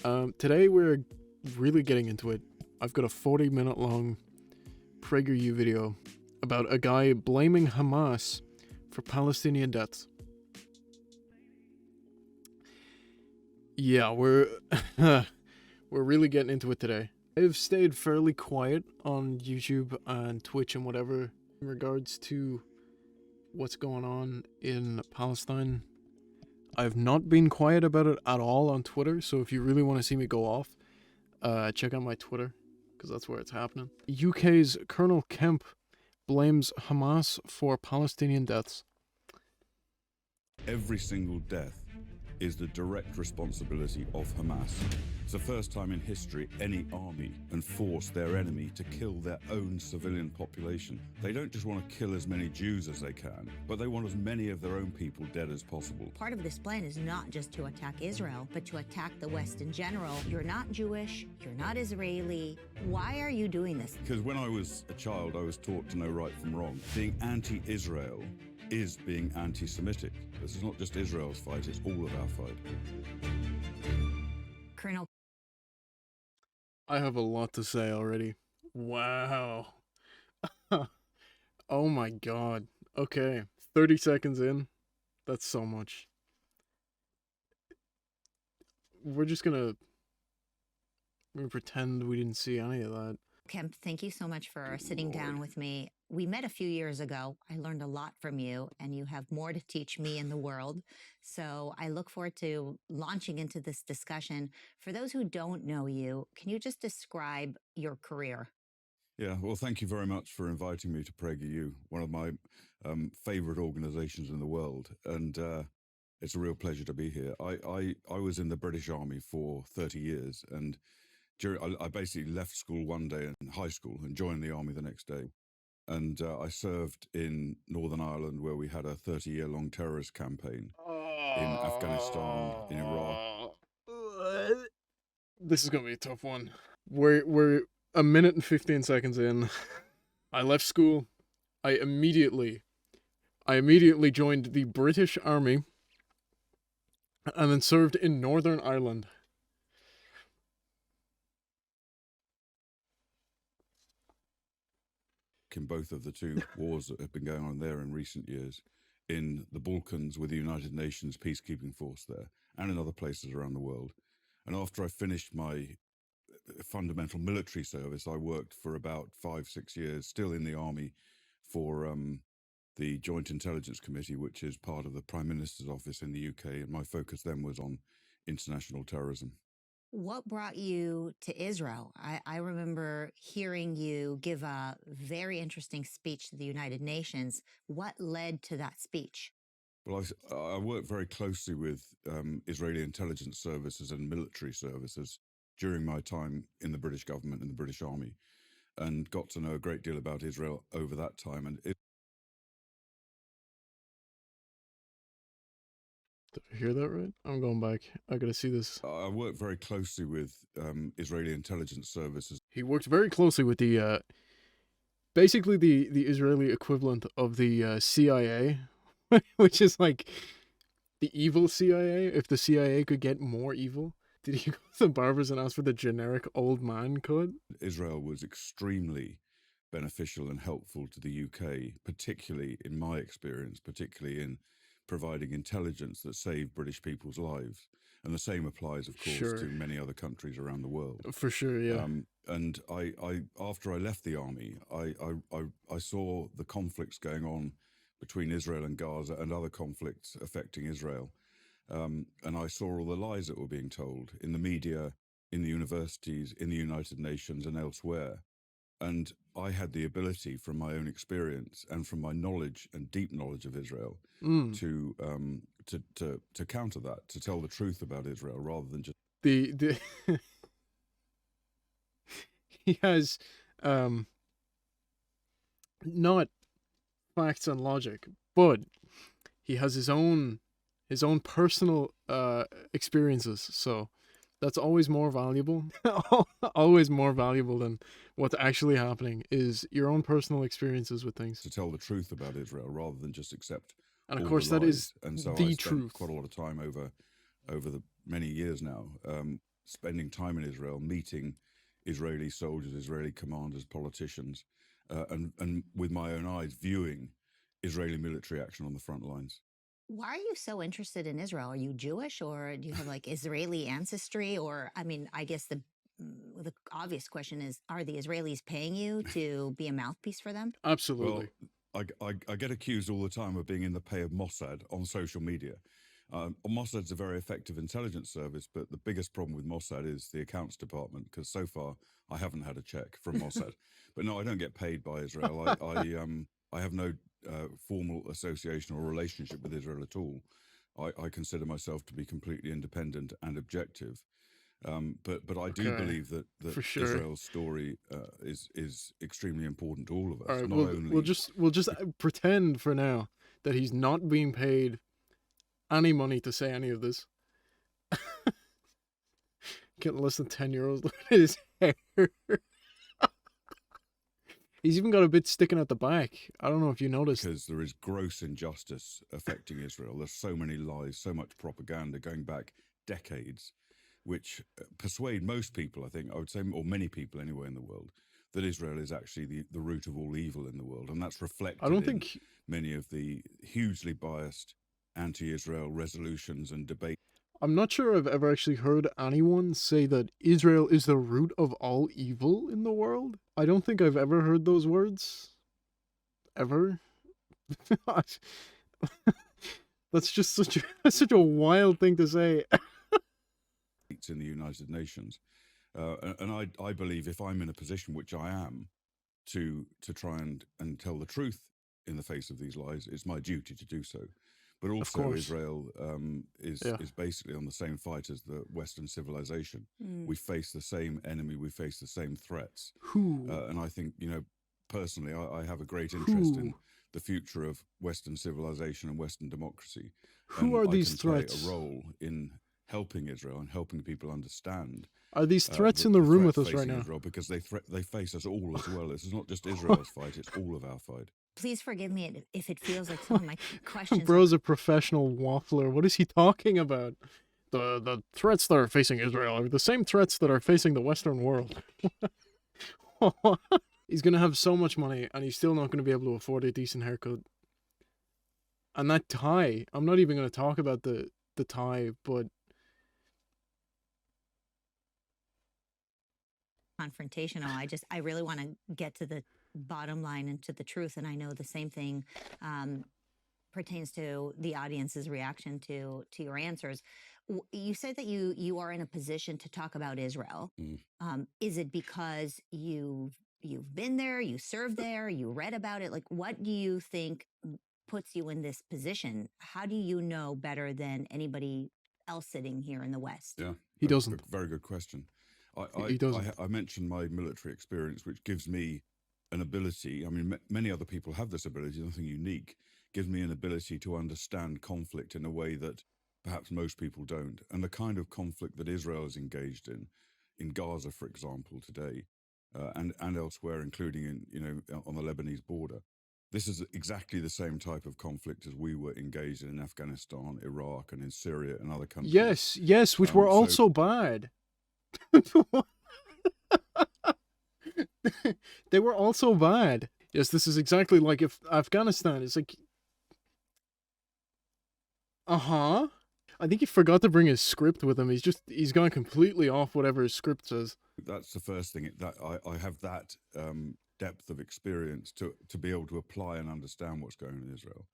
Today we're really getting into it. I've got a 40-minute long PragerU video about a guy blaming Hamas for Palestinian deaths. Yeah, we're really getting into it today. I've stayed fairly quiet on YouTube and Twitch and whatever in regards to what's going on in Palestine. I've not been quiet about it at all on Twitter, so if you really want to see me go off, check out my Twitter, because that's where it's happening. UK's Colonel Kemp blames Hamas for Palestinian deaths. Every single death is the direct responsibility of Hamas. It's the first time in history any army can force their enemy to kill their own civilian population. They don't just want to kill as many Jews as they can, but they want as many of their own people dead as possible. Part of this plan is not just to attack Israel, but to attack the West in general. You're not Jewish, you're not Israeli. Why are you doing this? Because when I was a child, I was taught to know right from wrong. Being anti-Israel is being anti-Semitic. This is not just Israel's fight, it's all of our fight. Colonel, I have a lot to say already. Wow. Oh my god. Okay, 30 seconds in. That's so much. We're gonna pretend we didn't see any of that. Kemp, thank you so much for sitting down with me. We met a few years ago. I learned a lot from you, and you have more to teach me in the world. So I look forward to launching into this discussion. For those who don't know you, can you just describe your career? Yeah, well, thank you very much for inviting me to PragerU, one of my favorite organizations in the world. And it's a real pleasure to be here. I was in the British Army for 30 years, and I basically left school one day in high school and joined the army the next day. And I served in Northern Ireland, where we had a 30-year-long terrorist campaign in Afghanistan, in Iraq. This is gonna be a tough one. We're a minute and 15 seconds in. I left school. I immediately joined the British Army and then served in Northern Ireland. In both of the two wars that have been going on there in recent years, in the Balkans with the United Nations peacekeeping force there, and in other places around the world. And after I finished my fundamental military service, I worked for about 5-6 years, still in the army, for the Joint Intelligence Committee, which is part of the Prime Minister's office in the UK, and my focus then was on international terrorism. What brought you to Israel? I remember hearing you give a very interesting speech to the United Nations. What led to that speech? Well, I worked very closely with Israeli intelligence services and military services during my time in the British government and the British Army, and got to know a great deal about Israel over that time. And Did I hear that right? I'm going back. I gotta see this. I worked very closely with Israeli intelligence services. He worked very closely with the, basically the Israeli equivalent of the CIA, which is like the evil CIA, if the CIA could get more evil. Did he go to the barbers and ask for the generic old man cut? Israel was extremely beneficial and helpful to the UK, particularly in my experience, particularly in providing intelligence that saved British people's lives. And the same applies, of course, Sure. to many other countries around the world. For sure, yeah. And I after I left the army, I saw the conflicts going on between Israel and Gaza and other conflicts affecting Israel. And I saw all the lies that were being told in the media, in the universities, in the United Nations and elsewhere. And I had the ability, from my own experience and from my knowledge and deep knowledge of Israel, to counter that, to tell the truth about Israel rather than just The he has not facts and logic, but he has his own personal experiences. So that's always more valuable. Always more valuable than what's actually happening is your own personal experiences with things. to tell the truth about Israel rather than just accept. And of all course, the that is lies. And so the I spent truth. quite a lot of time over the many years now spending time in Israel, meeting Israeli soldiers, Israeli commanders, politicians, and with my own eyes viewing Israeli military action on the front lines. Why are you so interested in Israel? Are you Jewish, or do you have like Israeli ancestry? Or, I mean, I guess the obvious question is, are the Israelis paying you to be a mouthpiece for them? Absolutely. Well, I get accused all the time of being in the pay of Mossad on social media. Mossad's a very effective intelligence service, but the biggest problem with Mossad is the accounts department, because so far I haven't had a check from Mossad. But no, I don't get paid by Israel. I have no formal association or relationship with Israel at all. I consider myself to be completely independent and objective. But I do Okay, believe that for sure. Israel's story is extremely important to all of us. All right, Not only we'll just pretend for now that he's not being paid any money to say any of this. Getting less than 10 euros. Look at his hair. He's even got a bit sticking at the back. I don't know if you noticed. because there is gross injustice affecting Israel. There's so many lies, so much propaganda going back decades, which persuade most people, I think, I would say, or many people anyway in the world, that Israel is actually the root of all evil in the world. And that's reflected I don't in think many of the hugely biased anti-Israel resolutions and debates. I'm not sure I've ever actually heard anyone say that Israel is the root of all evil in the world. I don't think I've ever heard those words. Ever. That's just such a wild thing to say. In the United Nations. And I believe if I'm in a position, which I am, to try and tell the truth in the face of these lies, it's my duty to do so. But also course. Israel is basically on the same fight as the Western civilization. We face the same enemy, we face the same threats. Who? And I think, personally, I have a great interest in the future of Western civilization and Western democracy. Who are these I can threats? play a role in helping Israel and helping people understand. Are these threats in the room with us right now? Israel, because they face us all as well. This is not just Israel's fight; it's all of our fight. Please forgive me if it feels like some of my questions. Bro's a professional waffler. What is he talking about? The threats that are facing Israel are the same threats that are facing the Western world. He's gonna have so much money, and he's still not gonna be able to afford a decent haircut. And that tie, I'm not even gonna talk about the tie, but confrontational. I really want to get to the bottom line and to the truth. And I know the same thing pertains to the audience's reaction to your answers. You said that you are in a position to talk about Israel. Is it because you've been there, you served there, you read about it? Like, what do you think puts you in this position? How do you know better than anybody else sitting here in the West? Yeah, he doesn't. Very good question. He doesn't. I mentioned my military experience, which gives me an ability. I mean, many other people have this ability, nothing unique. Gives me an ability to understand conflict in a way that perhaps most people don't. And the kind of conflict that Israel is engaged in Gaza, for example, today, and elsewhere, including on the Lebanese border. This is exactly the same type of conflict as we were engaged in Afghanistan, Iraq, and in Syria and other countries. Yes, which were also bad. They were also bad. Yes, this is exactly like if Afghanistan is like... I think he forgot to bring his script with him. He's gone completely off whatever his script says. That's the first thing, that I have that depth of experience to be able to apply and understand what's going on in Israel.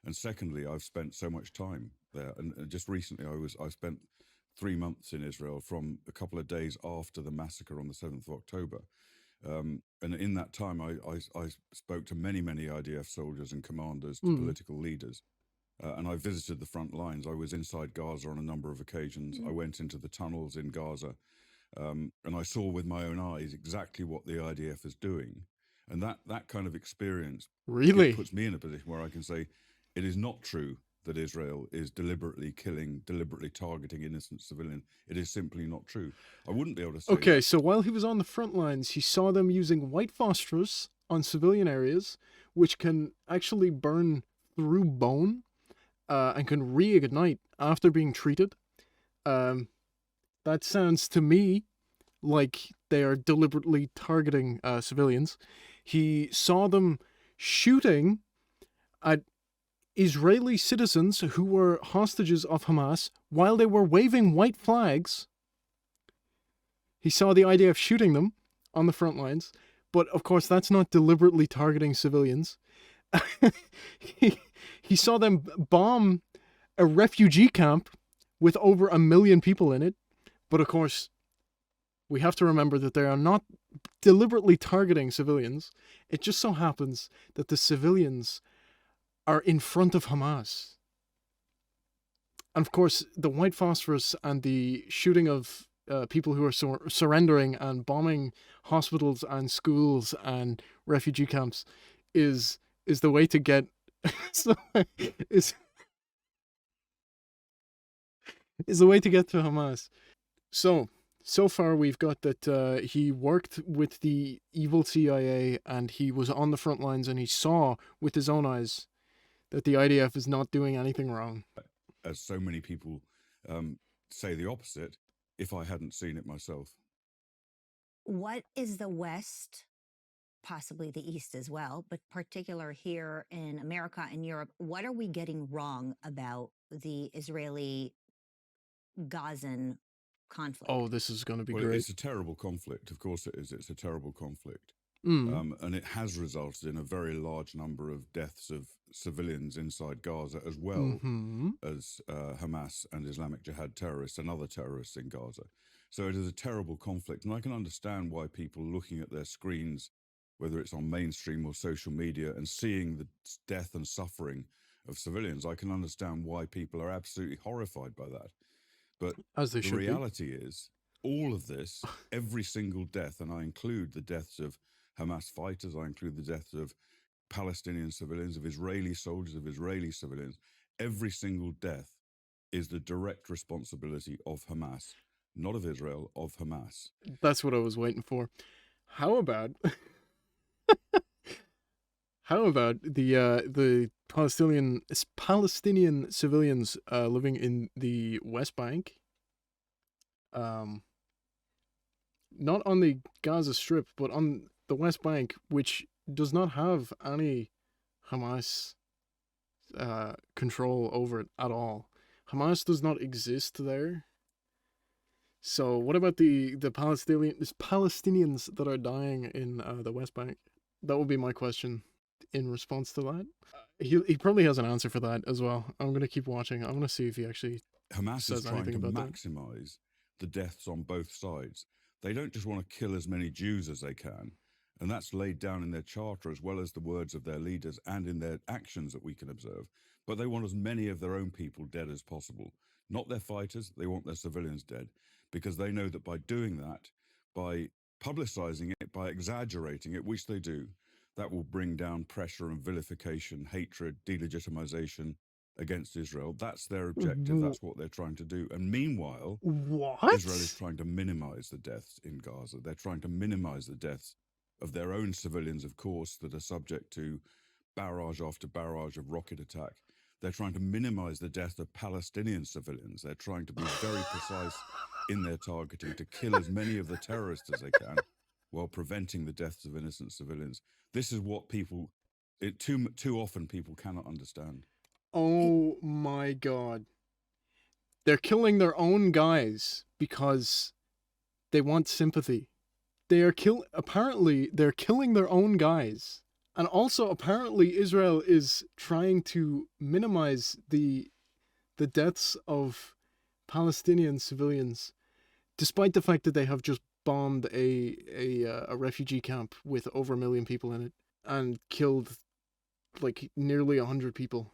And secondly, I've spent so much time there. And just recently I spent 3 months in Israel, from a couple of days after the massacre on the 7th of October. And in that time, I spoke to many IDF soldiers and commanders, to political leaders. And I visited the front lines. I was inside Gaza on a number of occasions. I went into the tunnels in Gaza. And I saw with my own eyes exactly what the IDF is doing. And that kind of experience really puts me in a position where I can say, it is not true that Israel is deliberately killing, deliberately targeting innocent civilians. It is simply not true. I wouldn't be able to say Okay, so while he was on the front lines, he saw them using white phosphorus on civilian areas, which can actually burn through bone and can reignite after being treated. That sounds to me like they are deliberately targeting civilians. He saw them shooting at Israeli citizens who were hostages of Hamas while they were waving white flags. He saw the idea of shooting them on the front lines, but of course that's not deliberately targeting civilians. he saw them bomb a refugee camp with over 1 million people in it, but of course we have to remember that they are not deliberately targeting civilians. It just so happens that the civilians are in front of Hamas. And of course, the white phosphorus and the shooting of people who are surrendering and bombing hospitals and schools and refugee camps is the way to get is the way to get to Hamas. So far we've got that he worked with the evil CIA and he was on the front lines and he saw with his own eyes that the IDF is not doing anything wrong. As so many people say the opposite, if I hadn't seen it myself. What is the West, possibly the East as well, but particular here in America and Europe, what are we getting wrong about the Israeli-Gazan conflict? Oh, this is going to be Well, great. it's a terrible conflict. Of course it is. It's a terrible conflict. Mm. And it has resulted in a very large number of deaths of civilians inside Gaza, as well as Hamas and Islamic Jihad terrorists and other terrorists in Gaza. So it is a terrible conflict. And I can understand why people looking at their screens, whether it's on mainstream or social media, and seeing the death and suffering of civilians, I can understand why people are absolutely horrified by that. But As they the should be. reality is, all of this, every single death, and I include the deaths of Hamas fighters, I include the deaths of Palestinian civilians, of Israeli soldiers, of Israeli civilians, every single death is the direct responsibility of Hamas, not of Israel, of Hamas. That's what I was waiting for. How about the Palestinian civilians living in the West Bank? Not on the Gaza Strip, but on the West Bank, which does not have any Hamas control over it at all. Hamas does not exist there. So what about the Palestinians that are dying in the West Bank? That would be my question in response to that. He probably has an answer for that as well. I'm going to keep watching. I'm going to see if he actually Hamas says is trying anything to about that. maximize the deaths on both sides. They don't just want to kill as many Jews as they can, and that's laid down in their charter as well as the words of their leaders and in their actions that we can observe. But they want as many of their own people dead as possible. Not their fighters, they want their civilians dead, because they know that by doing that, by publicizing it, by exaggerating it, which they do, that will bring down pressure and vilification, hatred, delegitimization against Israel. That's their objective. That's what they're trying to do. And meanwhile, What? Israel is trying to minimize the deaths in Gaza. They're trying to minimize the deaths of their own civilians, of course, that are subject to barrage after barrage of rocket attack. They're trying to minimize the death of Palestinian civilians. They're trying to be very precise in their targeting to kill as many of the terrorists as they can while preventing the deaths of innocent civilians. This is what people, too often people cannot understand. Oh my god. They're killing their own guys because they want sympathy. Apparently they're killing their own guys. And also apparently Israel is trying to minimize the deaths of Palestinian civilians, despite the fact that they have just bombed a refugee camp with over 1 million people in it and killed like nearly 100 people.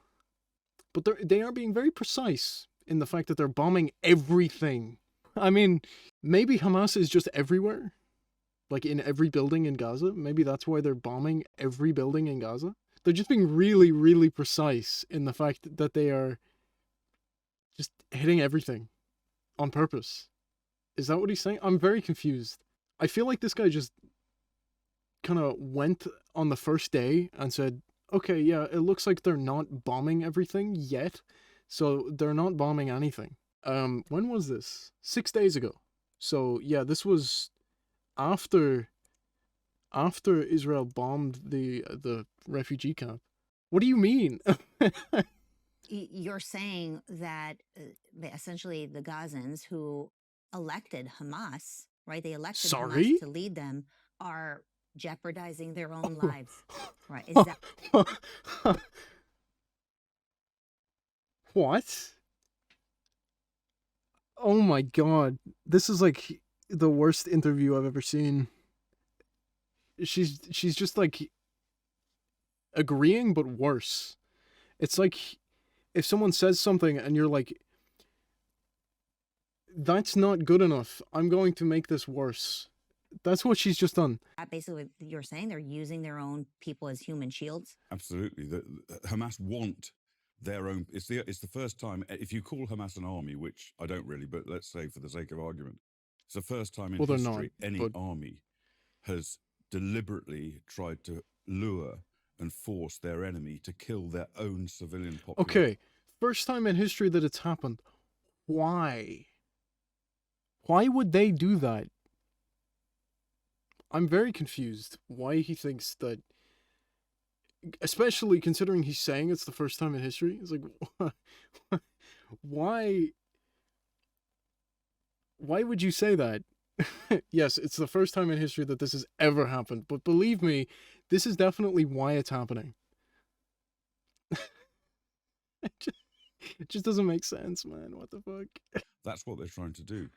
But they are being very precise in the fact that they're bombing everything. I mean, maybe Hamas is just everywhere, like in every building in Gaza. Maybe that's why they're bombing every building in Gaza. They're just being really, really precise in the fact that they are just hitting everything on purpose. Is that what he's saying? I'm very confused. I feel like this guy just kind of went on the first day and said, okay, yeah, it looks like they're not bombing everything yet, so they're not bombing anything. When was this? 6 days ago. So yeah, this was after Israel bombed the refugee camp. What do you mean? You're saying that essentially the Gazans who elected Hamas, right? They elected Hamas Sorry? to lead them, are jeopardizing their own lives, right? Is that What? Oh my god. This is like the worst interview I've ever seen. She's just like agreeing but worse. It's like if someone says something and you're like, that's not good enough, I'm going to make this worse. That's what she's just done. basically what you're saying? They're using their own people as human shields? Absolutely. The Hamas want their own. It's the first time. If you call Hamas an army, which I don't really, but let's say for the sake of argument, it's the first time in Well, they're not, history any but army has deliberately tried to lure and force their enemy to kill their own civilian population. okay. First time in history that it's happened. Why? Why would they do that? I'm very confused why he thinks that, especially considering he's saying it's the first time in history. It's like, why would you say that? Yes, it's the first time in history that this has ever happened, but believe me, this is definitely why it's happening. It just doesn't make sense, man. What the fuck? That's what they're trying to do.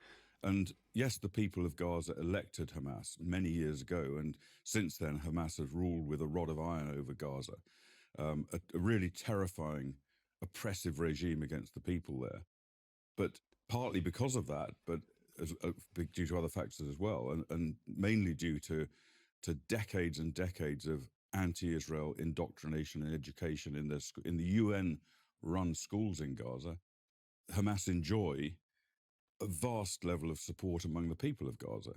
And yes, the people of Gaza elected Hamas many years ago, and since then, Hamas has ruled with a rod of iron over Gaza, a really terrifying, oppressive regime against the people there. But partly because of that, but due to other factors as well, and mainly due to decades and decades of anti-Israel indoctrination and education in the UN-run schools in Gaza, Hamas enjoy a vast level of support among the people of Gaza.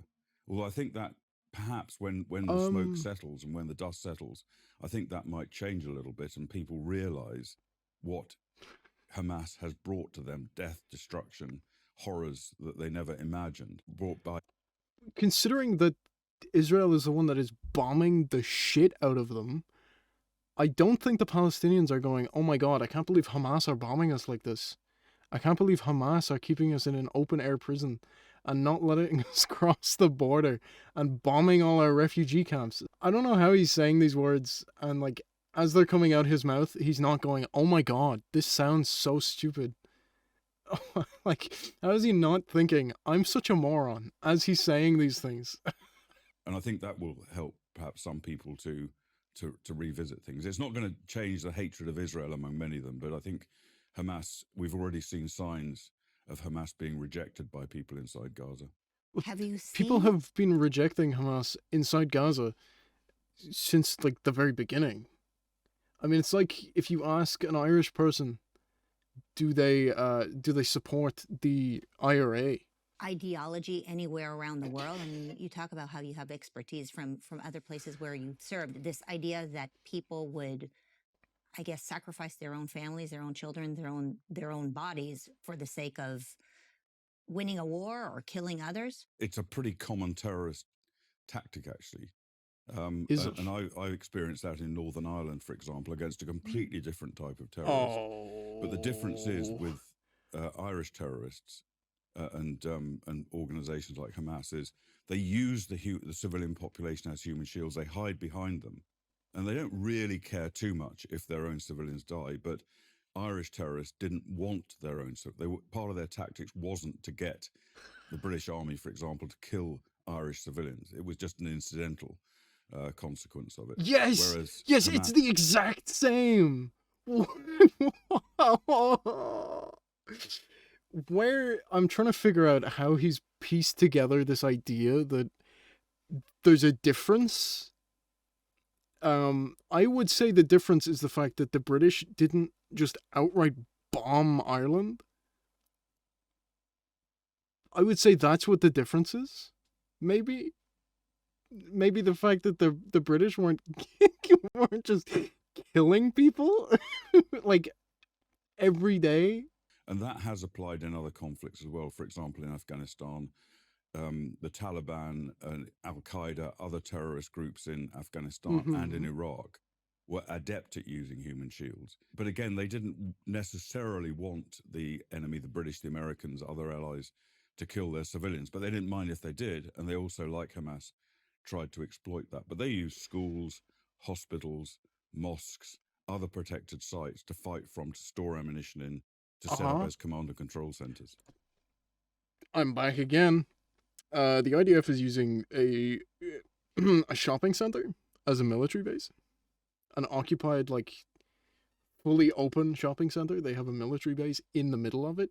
Although I think that perhaps when the smoke settles and when the dust settles, I think that might change a little bit and people realize what Hamas has brought to them: death, destruction, horrors that they never imagined, brought by. Considering that Israel is the one that is bombing the shit out of them, I don't think the Palestinians are going, oh my god, I can't believe Hamas are bombing us like this. I can't believe Hamas are keeping us in an open air prison and not letting us cross the border and bombing all our refugee camps. I don't know how he's saying these words, and like, as they're coming out his mouth, he's not going, oh my god, this sounds so stupid. Like, how is he not thinking, I'm such a moron, as he's saying these things? And I think that will help perhaps some people to revisit things. It's not going to change the hatred of Israel among many of them, but I think Hamas, we've already seen signs of Hamas being rejected by people inside Gaza. Have you seen People have been rejecting Hamas inside Gaza since like the very beginning. I mean, it's like if you ask an Irish person, do they support the IRA? ideology anywhere around the world? I mean, you talk about how you have expertise from other places where you served. This idea that people would, I guess, sacrifice their own families, their own children, their own bodies for the sake of winning a war or killing others. It's a pretty common terrorist tactic, actually. Is it? And I experienced that in Northern Ireland, for example, against a completely different type of terrorist. Oh. But the difference is with Irish terrorists and organizations like Hamas is they use the civilian population as human shields. They hide behind them, and they don't really care too much if their own civilians die. But Irish terrorists didn't want their own. So part of their tactics wasn't to get the British Army, for example, to kill Irish civilians. It was just an incidental consequence of it. Yes, Whereas yes, Hamas, it's the exact same. Where I'm trying to figure out how he's pieced together this idea that there's a difference. I would say the difference is the fact that the British didn't just outright bomb Ireland. I would say that's what the difference is. Maybe the fact that the British weren't just killing people like every day. and that has applied in other conflicts as well. For example, in Afghanistan, the Taliban and Al-Qaeda, other terrorist groups in Afghanistan and in Iraq were adept at using human shields. But again, they didn't necessarily want the enemy, the British, the Americans, other allies, to kill their civilians, but they didn't mind if they did. And they also, like Hamas, tried to exploit that. But they used schools, hospitals, mosques, other protected sites to fight from, to store ammunition in, to set up as command and control centers. I'm back again. The IDF is using a shopping center as a military base, an occupied, like, fully open shopping center. They have a military base in the middle of it.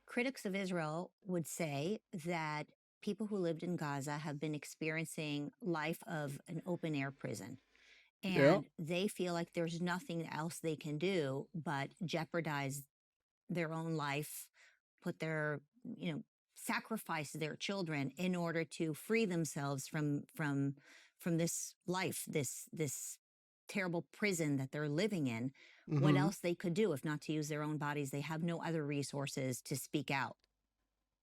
Critics of Israel would say that people who lived in Gaza have been experiencing life of an open air prison. And they feel like there's nothing else they can do but jeopardize their own life, put their, sacrifice their children in order to free themselves from this life, this terrible prison that they're living in. What else they could do if not to use their own bodies? They have no other resources to speak out.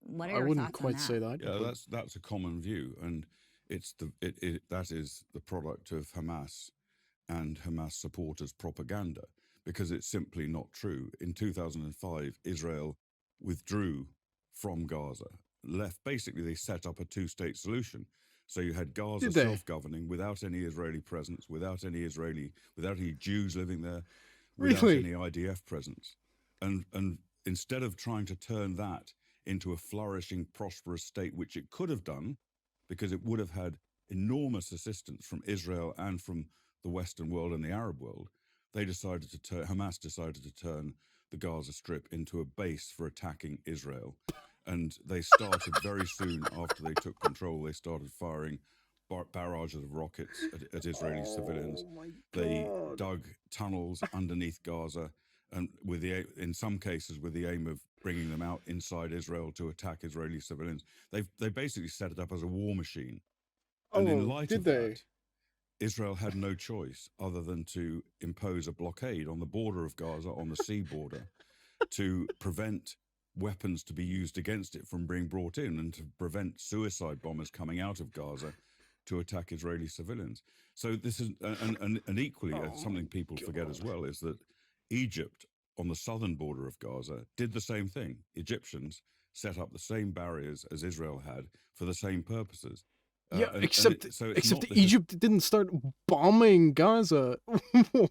What are your I wouldn't thoughts quite on that? say that. Yeah, that's a common view, and that is the product of Hamas and Hamas supporters' propaganda, because it's simply not true. In 2005, Israel withdrew from Gaza, basically they set up a two-state solution. So you had Gaza self-governing without any Israeli presence, without any Jews living there, without any IDF presence. And instead of trying to turn that into a flourishing, prosperous state, which it could have done, because it would have had enormous assistance from Israel and from the Western world and the Arab world, Hamas decided to turn the Gaza Strip into a base for attacking Israel. And they started very soon after they took control, they started firing barrages of rockets at Israeli civilians. They dug tunnels underneath Gaza, and in some cases with the aim of bringing them out inside Israel to attack Israeli civilians. They basically set it up as a war machine. And in light of that, Israel had no choice other than to impose a blockade on the border of Gaza, on the sea border, to prevent weapons to be used against it from being brought in, and to prevent suicide bombers coming out of Gaza to attack Israeli civilians. So this is, and equally, something people forget as well, is that Egypt, on the southern border of Gaza, did the same thing. Egyptians set up the same barriers as Israel had for the same purposes. Except Egypt didn't start bombing Gaza.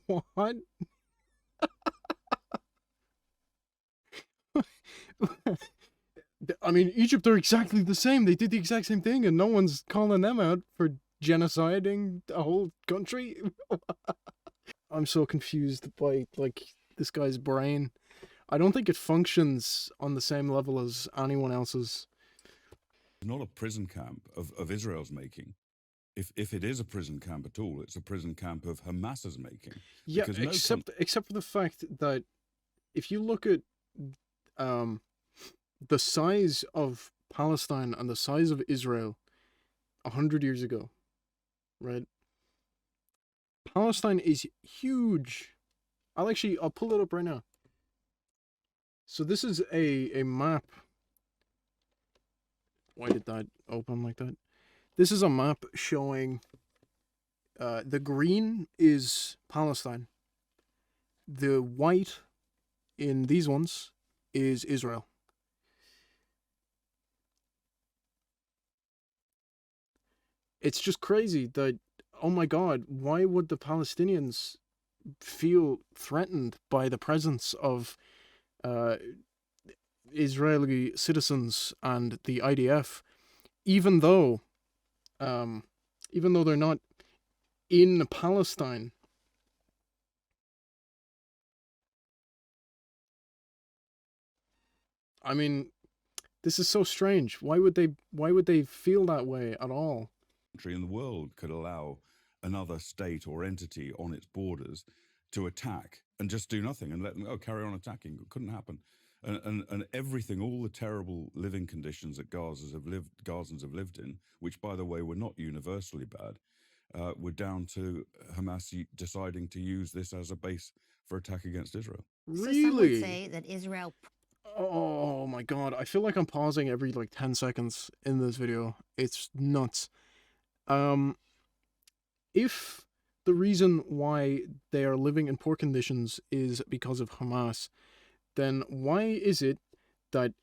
What? I mean, Egypt are exactly the same. They did the exact same thing, and no one's calling them out for genociding a whole country. I'm so confused by, like, this guy's brain. I don't think it functions on the same level as anyone else's. Not a prison camp of Israel's making. If it is a prison camp at all, it's a prison camp of Hamas's making. Yeah, except for the fact that if you look at the size of Palestine and the size of Israel 100 years ago, right? Palestine is huge. I'll pull it up right now. So this is a map. Why did that open like that? This is a map showing the green is Palestine. The white in these ones is Israel. It's just crazy that, oh my God, why would the Palestinians feel threatened by the presence of Israeli citizens and the IDF, even though they're not in Palestine? I mean, this is so strange. Why would they feel that way at all? Country in the world could allow another state or entity on its borders to attack and just do nothing and let them carry on attacking. It couldn't happen. And everything, all the terrible living conditions that Gazans have lived in, which, by the way, were not universally bad, were down to Hamas deciding to use this as a base for attack against Israel. Really? So some would say that Israel... Oh my god, I feel like I'm pausing every like 10 seconds in this video. It's nuts. Um, if the reason why they are living in poor conditions is because of Hamas, then why is it that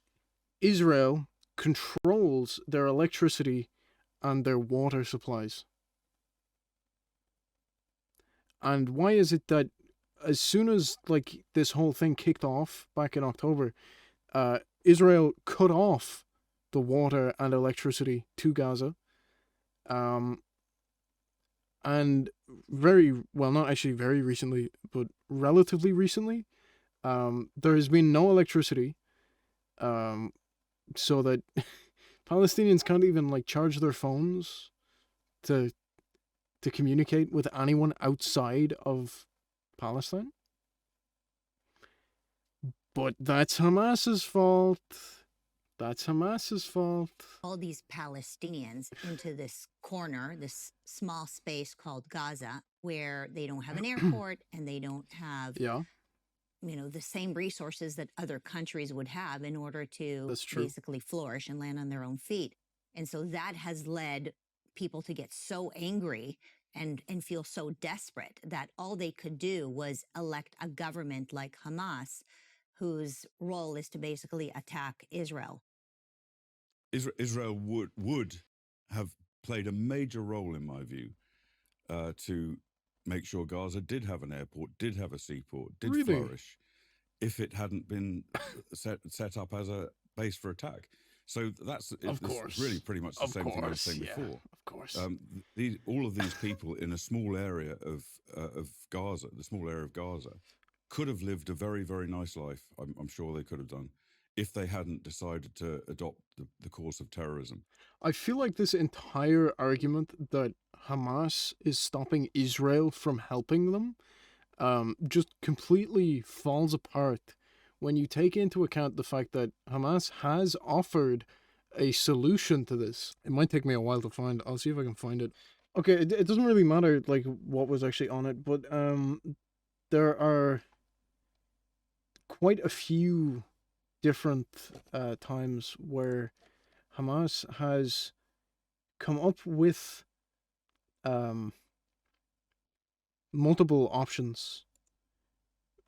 Israel controls their electricity and their water supplies? And why is it that as soon as like this whole thing kicked off back in October, Israel cut off the water and electricity to Gaza, um, and very well, not actually very recently, but relatively recently, there has been no electricity, um, so that Palestinians can't even like charge their phones to communicate with anyone outside of Palestine. But that's Hamas's fault. That's Hamas's fault. All these Palestinians into this corner, this small space called Gaza, where they don't have an airport and they don't have, Yeah, the same resources that other countries would have in order to that's true. basically flourish and land on their own feet. And so that has led people to get so angry and feel so desperate that all they could do was elect a government like Hamas, whose role is to basically attack Israel. Israel would have played a major role, in my view, to make sure Gaza did have an airport, did have a seaport, did Really? flourish, if it hadn't been set up as a base for attack. So Of course. It's really pretty much the same thing I was saying before. Of course. All of these people in a small area of Gaza, the small area of Gaza, could have lived a very, very nice life. I'm sure they could have done, if they hadn't decided to adopt the course of terrorism. I feel like this entire argument that Hamas is stopping Israel from helping them just completely falls apart when you take into account the fact that Hamas has offered a solution to this. It might take me a while to find. I'll see if I can find it. Okay, it doesn't really matter like what was actually on it, but there are quite a few different times where Hamas has come up with multiple options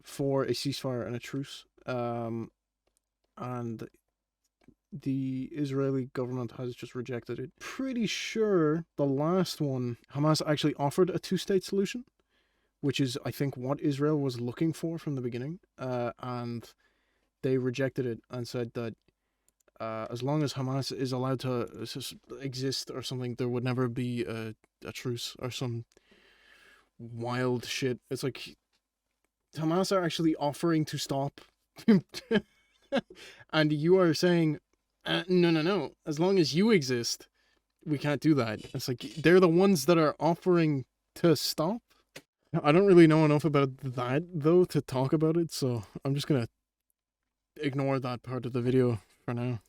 for a ceasefire and a truce, and the Israeli government has just rejected it. Pretty sure the last one, Hamas actually offered a two-state solution, which is, I think, what Israel was looking for from the beginning, and they rejected it and said that as long as Hamas is allowed to exist or something, there would never be a truce or some wild shit. It's like Hamas are actually offering to stop, and you are saying, no. As long as you exist, we can't do that. It's like they're the ones that are offering to stop. I don't really know enough about that though to talk about it, so I'm just gonna ignore that part of the video for now.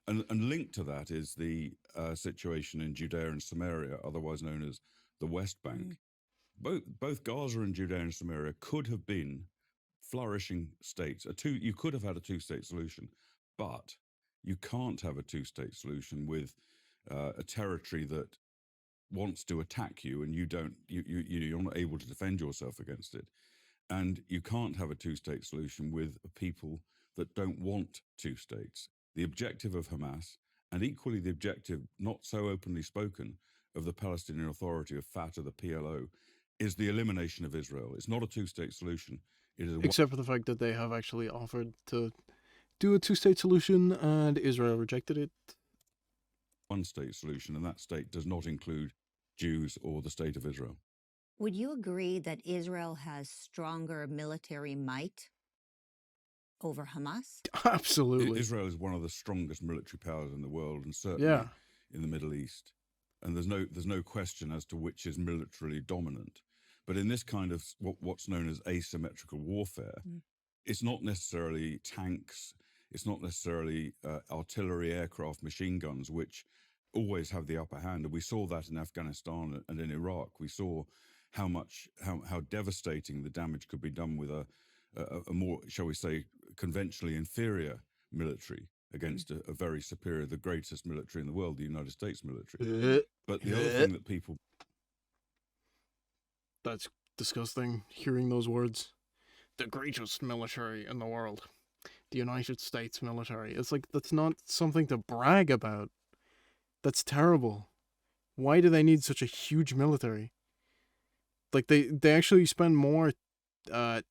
And linked to that is the situation in Judea and Samaria, otherwise known as the West Bank. Both Gaza and Judea and Samaria could have been flourishing states. You could have had a two-state solution, but you can't have a two-state solution with a territory that wants to attack you, and you're not able to defend yourself against it. And you can't have a two-state solution with a people that don't want two states. The objective of Hamas, and equally the objective, not so openly spoken, of the Palestinian Authority, of Fatah, the PLO, is the elimination of Israel. It's not a two-state solution. It is except for the fact that they have actually offered to do a two-state solution, and Israel rejected it. One-state solution, and that state does not include Jews or the state of Israel. Would you agree that Israel has stronger military might over Hamas? Absolutely. Israel is one of the strongest military powers in the world, and certainly in the Middle East. And there's no question as to which is militarily dominant. But in this kind of what's known as asymmetrical warfare, it's not necessarily tanks, it's not necessarily artillery, aircraft, machine guns, which always have the upper hand. And we saw that in Afghanistan and in Iraq. We saw how devastating the damage could be done with a more, shall we say, conventionally inferior military against a very superior, the greatest military in the world, the United States military. But the other thing that people... That's disgusting, hearing those words. The greatest military in the world. The United States military. It's like, that's not something to brag about. That's terrible. Why do they need such a huge military? Like, they actually spend more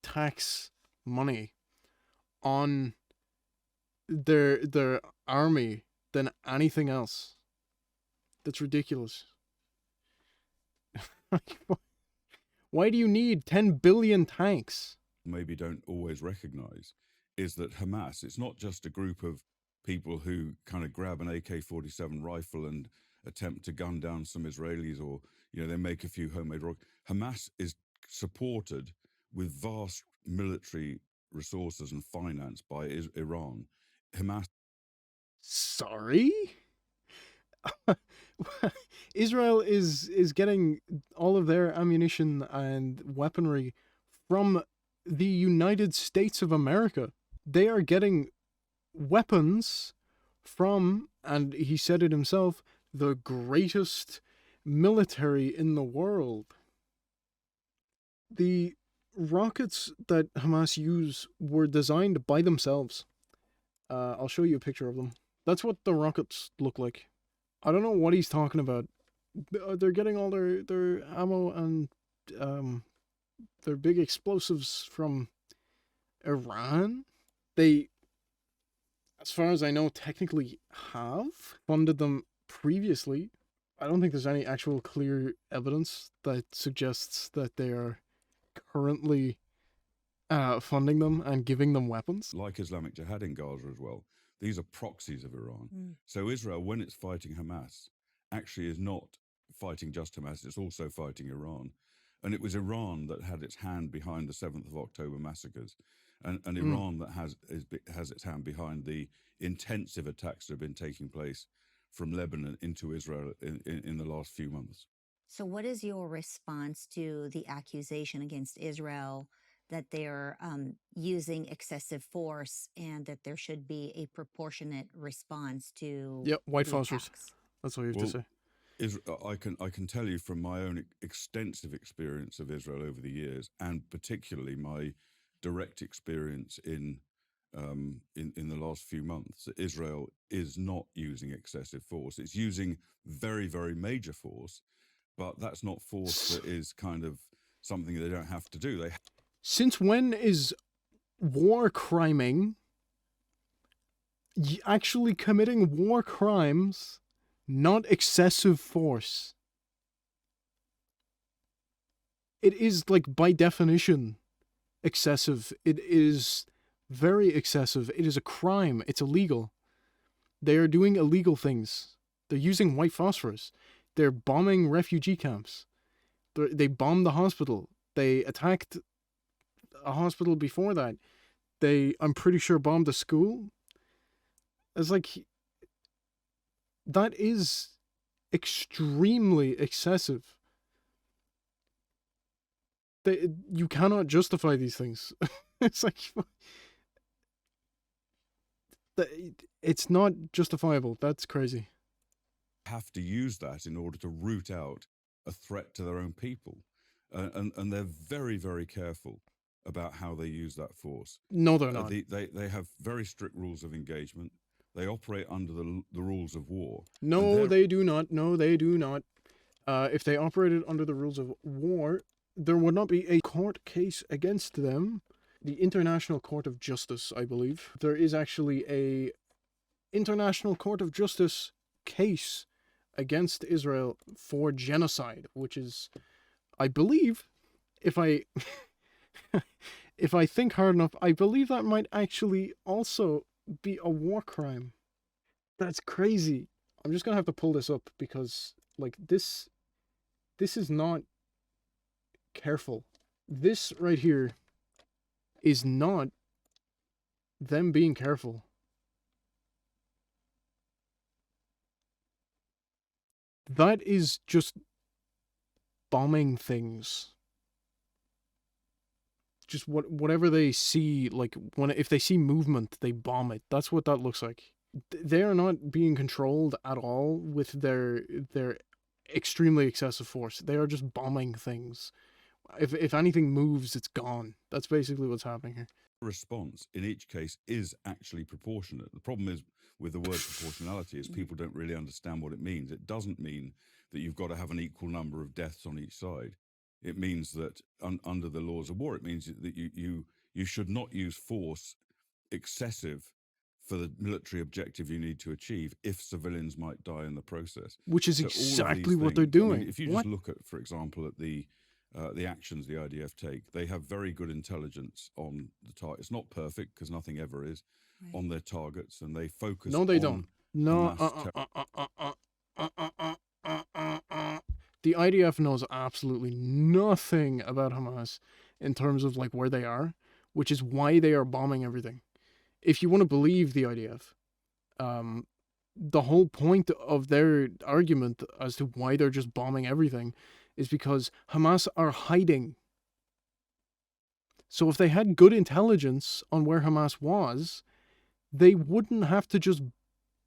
tax money on their army than anything else. That's ridiculous. Why do you need 10 billion tanks? maybe don't always recognize is that Hamas, it's not just a group of people who kind of grab an AK-47 rifle and attempt to gun down some Israelis, or, you know, they make a few homemade rockets. Hamas is supported with vast military resources and finance by Iran. Hamas... Sorry? Israel is getting all of their ammunition and weaponry from the United States of America. They are getting weapons from, and he said it himself, the greatest military in the world. The rockets that Hamas use were designed by themselves. I'll show you a picture of them. That's what the rockets look like. I don't know what he's talking about. They're getting all their ammo and their big explosives from Iran. They, as far as I know, technically have funded them previously. I don't think there's any actual clear evidence that suggests that they are currently funding them and giving them weapons. Like Islamic Jihad in Gaza as well, these are proxies of Iran. So Israel, when it's fighting Hamas, actually is not fighting just Hamas, it's also fighting Iran. And it was Iran that had its hand behind the 7th of October massacres, and Iran that has its hand behind the intensive attacks that have been taking place from Lebanon into Israel in the last few months. So what is your response to the accusation against Israel that they're using excessive force and that there should be a proportionate response to white the phosphorus. attacks? That's all you have to say. I can tell you from my own extensive experience of Israel over the years, and particularly my direct experience in the last few months, that Israel is not using excessive force. It's using very, very major force, but that's not force that is kind of something they don't have to do. Since when is war criming, actually committing war crimes, not excessive force? It is, like, by definition, excessive. It is very excessive. It is a crime. It's illegal. They are doing illegal things. They're using white phosphorus. They're bombing refugee camps. They bombed the hospital. They attacked a hospital before that. They, I'm pretty sure, bombed a school. It's like, that is extremely excessive. You cannot justify these things. It's like, it's not justifiable. That's crazy. Have to use that in order to root out a threat to their own people. And they're very, very careful about how they use that force. No, they're not. They have very strict rules of engagement. They operate under the rules of war. No, they do not. No, they do not. If they operated under the rules of war, there would not be a court case against them. The International Court of Justice, I believe. There is actually a International Court of Justice case against Israel for genocide, which is, I believe, if I if I think hard enough, I believe that might actually also be a war crime. That's crazy. I'm just gonna have to pull this up because, like, this is not careful. This right here is not them being careful. That is just bombing things. just whatever they see, like if they see movement, they bomb it. That's what that looks like. They are not being controlled at all with their extremely excessive force. They are just bombing things. If anything moves, it's gone. That's basically what's happening here. Response in each case is actually proportionate. The problem is with the word proportionality is people don't really understand what it means. It doesn't mean that you've got to have an equal number of deaths on each side. It means that under the laws of war, it means that you should not use force excessive for the military objective you need to achieve if civilians might die in the process. Which is So exactly what they're doing. I mean, if you just look at, for example, at the actions the IDF take, they have very good intelligence on the target. It's not perfect because nothing ever is on their targets, and they focus. No, they don't. No. The IDF knows absolutely nothing about Hamas in terms of like where they are, which is why they are bombing everything. If you want to believe the IDF, the whole point of their argument as to why they're just bombing everything is because Hamas are hiding. So if they had good intelligence on where Hamas was, they wouldn't have to just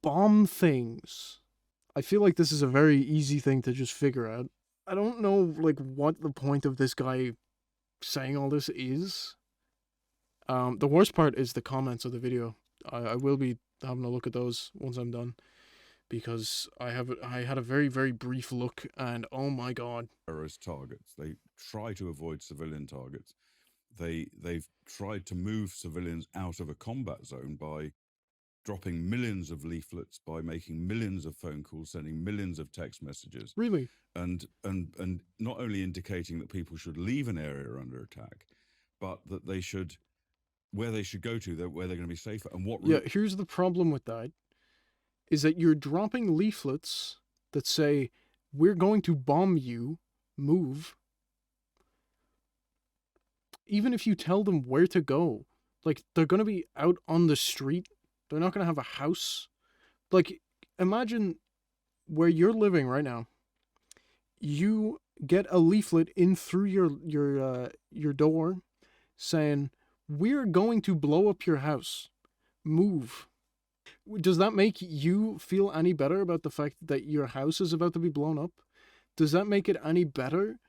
bomb things. I feel like this is a very easy thing to just figure out. I don't know like what the point of this guy saying all this is. The worst part is the comments of the video. I will be having a look at those once I'm done, because I had a very, very brief look, and oh my god. Terrorist targets. They try to avoid civilian targets. They've tried to move civilians out of a combat zone by dropping millions of leaflets, by making millions of phone calls, sending millions of text messages. Really? And not only indicating that people should leave an area under attack, but that they should, where they should go to, where they're going to be safer, and what. Yeah, here's the problem with that, is that you're dropping leaflets that say, we're going to bomb you, move. Even if you tell them where to go, like, they're going to be out on the street. They're not going to have a house. Like, imagine where you're living right now. You get a leaflet in through your door saying, we're going to blow up your house. Move. Does that make you feel any better about the fact that your house is about to be blown up? Does that make it any better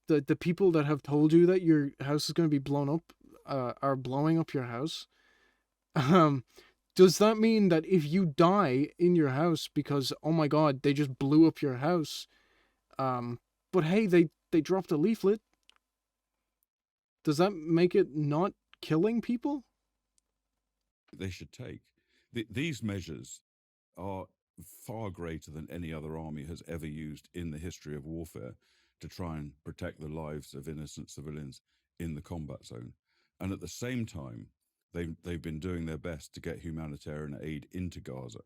that the people that have told you that your house is going to be blown up are blowing up your house? Does that mean that if you die in your house because, oh my god, they just blew up your house, but hey, they dropped a leaflet, does that make it not killing people? They should take. These measures are far greater than any other army has ever used in the history of warfare to try and protect the lives of innocent civilians in the combat zone. And at the same time, they've been doing their best to get humanitarian aid into Gaza.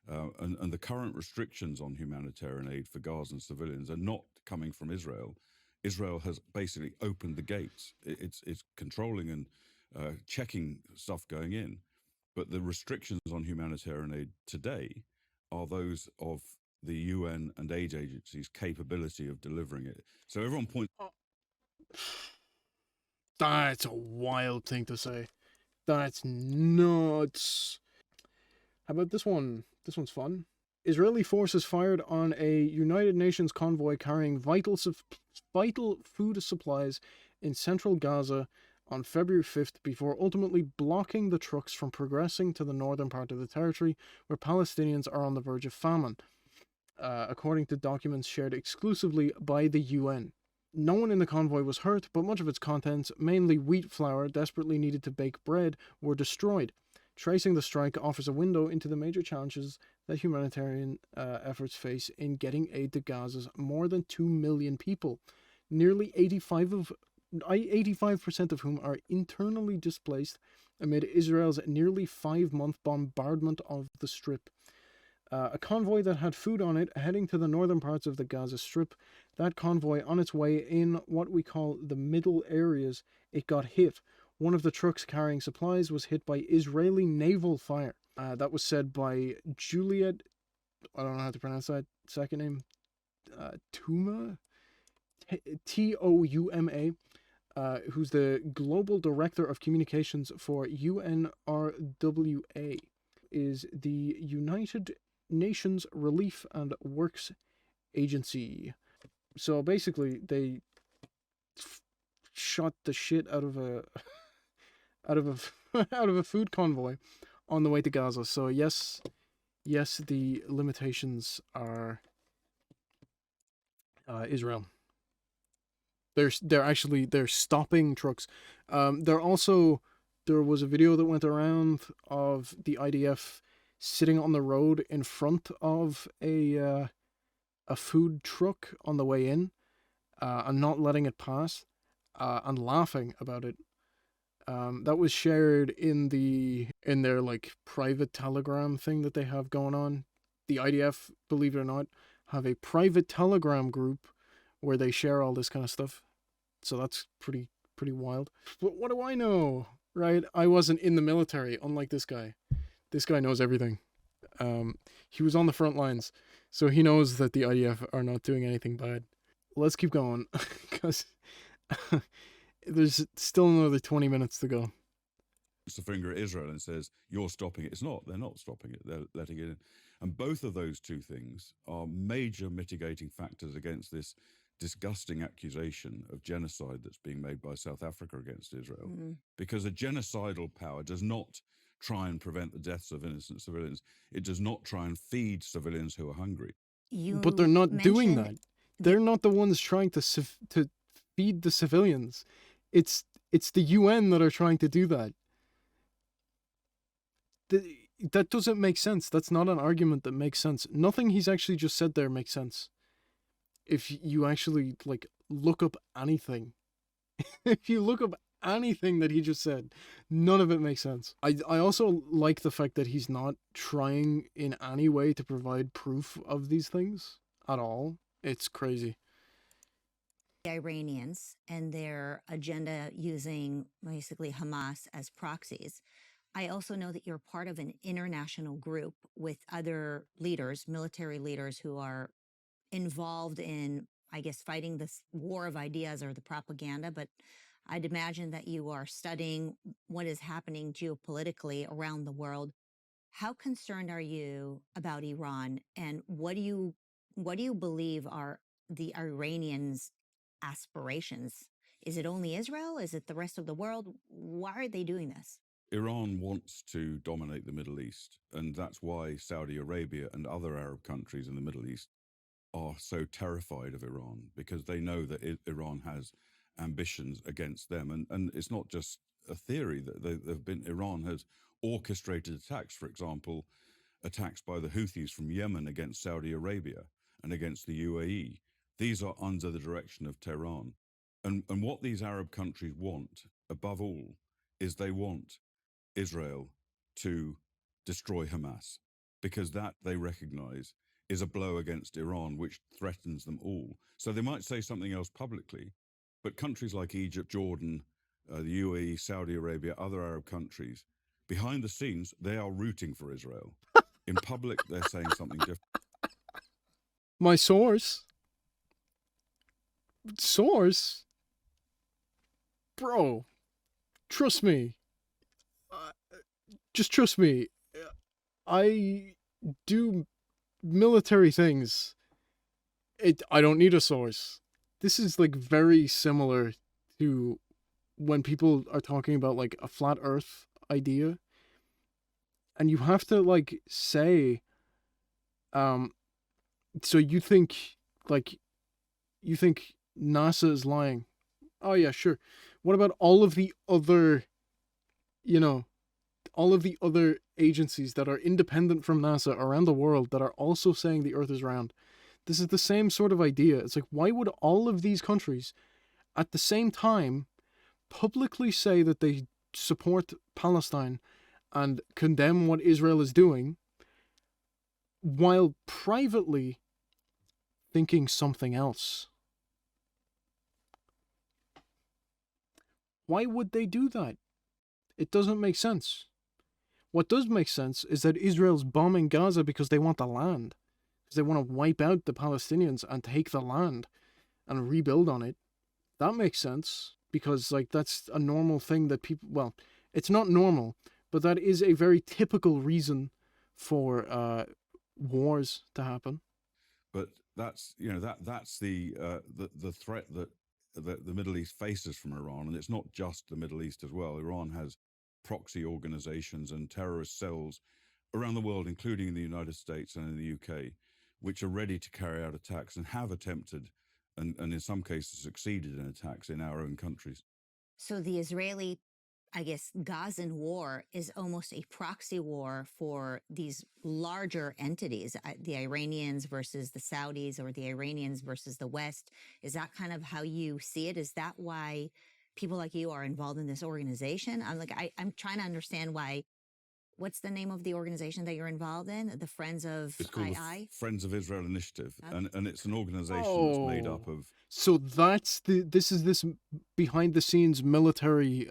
And the current restrictions on humanitarian aid for Gazan civilians are not coming from Israel. Israel has basically opened the gates. It's controlling and checking stuff going in. But the restrictions on humanitarian aid today are those of the UN and aid agencies' capability of delivering it. So everyone points. That's a wild thing to say. That's nuts. How about this one? This one's fun. Israeli forces fired on a United Nations convoy carrying vital food supplies in central Gaza on February 5th before ultimately blocking the trucks from progressing to the northern part of the territory where Palestinians are on the verge of famine, according to documents shared exclusively by the UN. No one in the convoy was hurt, but much of its contents, mainly wheat flour desperately needed to bake bread, were destroyed. Tracing the strike offers a window into the major challenges that humanitarian efforts face in getting aid to Gaza's more than 2 million people, nearly 85% of whom are internally displaced amid Israel's nearly 5-month bombardment of the Strip. A convoy that had food on it heading to the northern parts of the Gaza Strip. That convoy on its way in what we call the middle areas, it got hit. One of the trucks carrying supplies was hit by Israeli naval fire. That was said by Juliet, I don't know how to pronounce that second name, Touma? Touma. who's the Global Director of Communications for UNRWA, is the United Nations Relief and Works Agency. So basically, they shot the shit out of a out of a out of a food convoy on the way to Gaza. So yes, the limitations are Israel. They're stopping trucks. There was a video that went around of the IDF sitting on the road in front of a food truck on the way in, and not letting it pass, and laughing about it. That was shared in their like private Telegram thing that they have going on. The IDF, believe it or not, have a private Telegram group where they share all this kind of stuff. So that's pretty wild. But what do I know, right? I wasn't in the military, unlike this guy. This guy knows everything. He was on the front lines, so he knows that the IDF are not doing anything bad. Let's keep going, because there's still another 20 minutes to go. It's the finger at Israel and says, you're stopping it. It's not. They're not stopping it. They're letting it in. And both of those two things are major mitigating factors against this disgusting accusation of genocide that's being made by South Africa against Israel. Because a genocidal power does not try and prevent the deaths of innocent civilians. It does not try and feed civilians who are hungry. But they're not doing that. They're not the ones trying to feed the civilians. It's the UN that are trying to do that. That doesn't make sense. That's not an argument that makes sense. Nothing he's actually just said there makes sense. If you actually like look up anything, if you look up anything that he just said, none of it makes sense. I also like the fact that he's not trying in any way to provide proof of these things at all. It's crazy. The Iranians and their agenda using basically Hamas as proxies. I also know that you're part of an international group with other leaders, military leaders who are involved in, I guess, fighting this war of ideas or the propaganda, but I'd imagine that you are studying what is happening geopolitically around the world. How concerned are you about Iran, and what do you believe are the Iranians' aspirations? Is it only Israel? Is it the rest of the world? Why are they doing this? Iran wants to dominate the Middle East, and that's why Saudi Arabia and other Arab countries in the Middle East are so terrified of Iran, because they know that Iran has ambitions against them. And it's not just a theory that Iran has orchestrated attacks, for example, attacks by the Houthis from Yemen against Saudi Arabia and against the UAE. These are under the direction of Tehran. And what these Arab countries want, above all, is they want Israel to destroy Hamas, because that they recognize is a blow against Iran, which threatens them all. So they might say something else publicly, but countries like Egypt, Jordan, the UAE, Saudi Arabia, other Arab countries, behind the scenes, they are rooting for Israel. In public, they're saying something different. My source? Bro, trust me. Just trust me. I do military things. I don't need a source. This is like very similar to when people are talking about like a flat earth idea, and you have to like say, so you think NASA is lying. Oh yeah, sure. What about all of the other, all of the other agencies that are independent from NASA around the world that are also saying the Earth is round? This is the same sort of idea. It's like, why would all of these countries at the same time publicly say that they support Palestine and condemn what Israel is doing, while privately thinking something else? Why would they do that? It doesn't make sense. What does make sense is that Israel's bombing Gaza because they want the land. Because they want to wipe out the Palestinians and take the land and rebuild on it. That makes sense. because like that's a normal thing that people, well, it's not normal, but that is a very typical reason for wars to happen. But that's that's the threat that the Middle East faces from Iran, and it's not just the Middle East as well. Iran has proxy organizations and terrorist cells around the world, including in the United States and in the UK, which are ready to carry out attacks and have attempted, and in some cases succeeded in attacks in our own countries. So the Israeli, I guess, Gazan war is almost a proxy war for these larger entities, the Iranians versus the Saudis or the Iranians versus the West. Is that kind of how you see it? Is that why people like you are involved in this organization? I'm trying to understand why. What's the name of the organization that you're involved in? The Friends of It's called II? Friends of Israel Initiative, Okay. and it's an organization that's made up of. So that's this behind the scenes military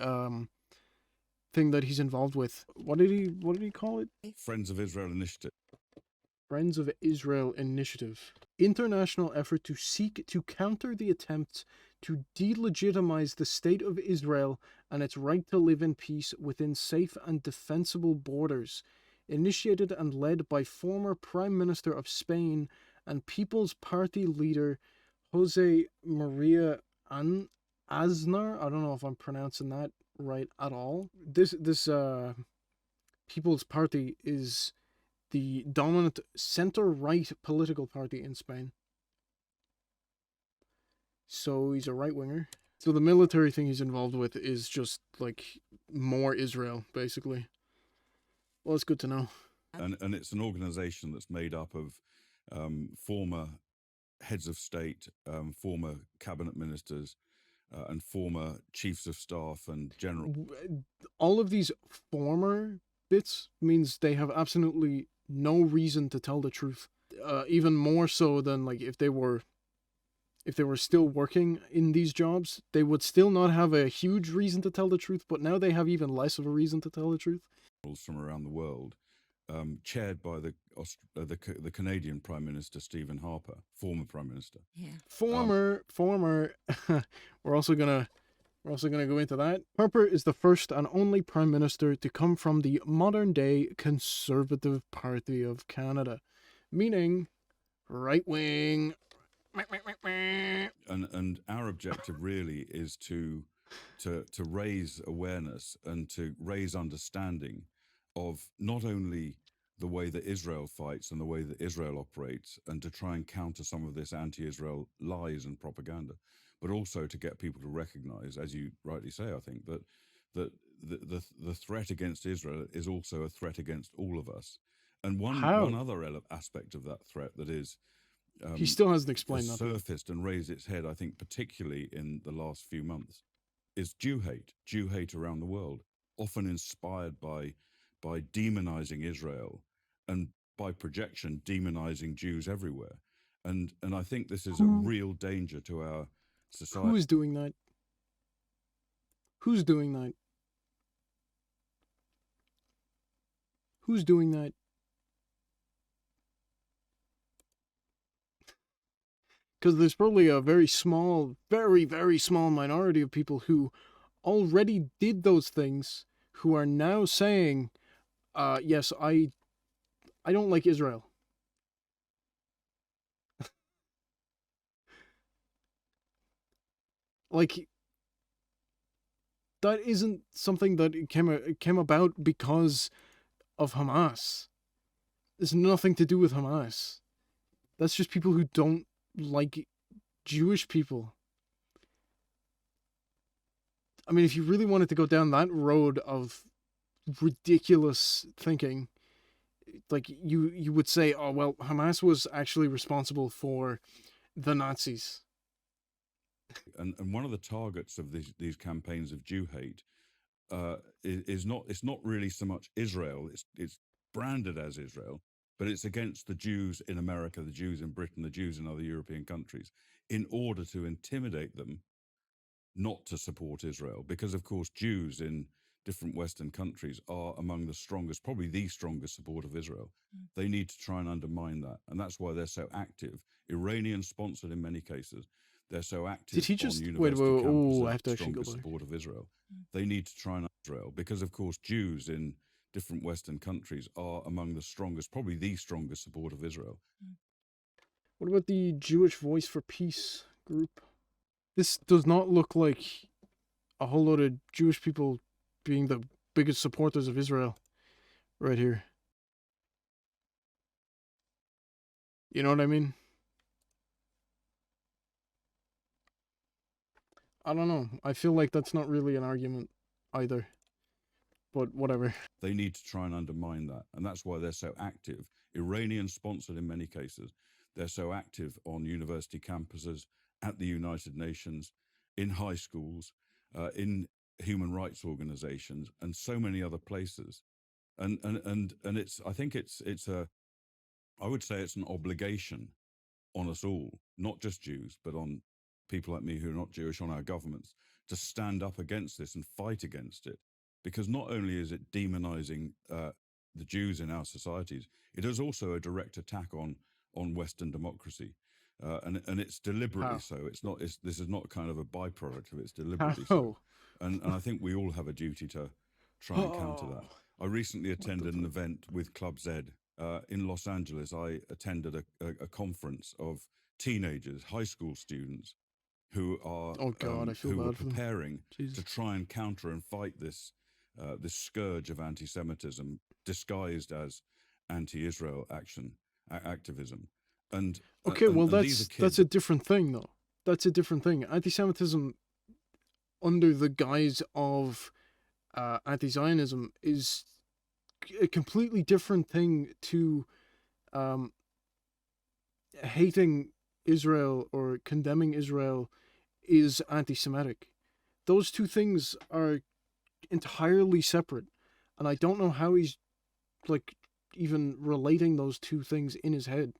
thing that he's involved with. What did he call it? Friends of Israel Initiative. Friends of Israel Initiative. International effort to seek to counter the attempts to delegitimize the state of Israel and its right to live in peace within safe and defensible borders. Initiated and led by former Prime Minister of Spain and People's Party leader Jose Maria Aznar. I don't know if I'm pronouncing that right at all. This People's Party is the dominant center-right political party in Spain. So he's a right-winger. So the military thing he's involved with is just like more Israel, basically. Well, it's good to know. And it's an organization that's made up of former heads of state, former cabinet ministers, and former chiefs of staff and general. All of these former bits means they have absolutely no reason to tell the truth. Even more so than like if they were still working in these jobs, they would still not have a huge reason to tell the truth, but now they have even less of a reason to tell the truth. From around the world, chaired by the Canadian Prime Minister Stephen Harper, former Prime Minister. Yeah. Former. We're also gonna go into that. Harper is the first and only Prime Minister to come from the modern-day Conservative Party of Canada, meaning right-wing. And our objective really is to raise awareness and to raise understanding of not only the way that Israel fights and the way that Israel operates, and to try and counter some of this anti-Israel lies and propaganda, but also to get people to recognize, as you rightly say, I think, that the threat against Israel is also a threat against all of us. And one other aspect of that threat that is he still hasn't explained that. Surfaced and raised its head, I think, particularly in the last few months, is Jew hate around the world, often inspired by demonizing Israel and by projection demonizing Jews everywhere. And I think this is a real danger to our society. Who is doing that? Who's doing that? Who's doing that? Because there's probably a very small, very, very small minority of people who already did those things, who are now saying, yes, I don't like Israel. Like, that isn't something that came about because of Hamas. It's nothing to do with Hamas. That's just people who don't like Jewish people. I mean, if you really wanted to go down that road of ridiculous thinking, like you would say, oh well, Hamas was actually responsible for the Nazis. And one of the targets of these campaigns of Jew hate it's not really so much Israel. It's branded as Israel, but it's against the Jews in America, the Jews in Britain, the Jews in other European countries, in order to intimidate them not to support Israel. Because, of course, Jews in different Western countries are among the strongest, probably the strongest support of Israel. They need to try and undermine that. And that's why they're so active Iranian sponsored in many cases. They're so Did active he on just wait? university Oh, I campuses, have to actually go strongest back. support of Israel. They need to try and Israel because, of course, Jews in different Western countries are among the strongest, probably the strongest support of Israel. What about the Jewish Voice for Peace group? This does not look like a whole lot of Jewish people being the biggest supporters of Israel right here. You know what I mean? I don't know. I feel like that's not really an argument either. But whatever. They need to try and undermine that. And that's why they're so active. Iranian sponsored in many cases. They're so active on university campuses, at the United Nations, in high schools, in human rights organizations, and so many other places. And it's, I think I would say it's an obligation on us all, not just Jews, but on people like me who are not Jewish, on our governments, to stand up against this and fight against it. Because not only is it demonizing the Jews in our societies, it is also a direct attack on Western democracy. And it's deliberately How? so. This is not kind of a byproduct of it, it's deliberately so. And I think we all have a duty to try and counter that. I recently attended an event with Club Z in Los Angeles. I attended a conference of teenagers, high school students, who are Oh God, I feel who were bad for them. preparing Jesus. to try and counter and fight this this scourge of anti-Semitism disguised as anti-Israel activism. And Okay, well these are that's kids. a different thing though. That's a different thing. Anti-Semitism under the guise of anti-Zionism is a completely different thing to hating Israel or condemning Israel is anti-Semitic. Those two things are entirely separate, and I don't know how he's like even relating those two things in his head.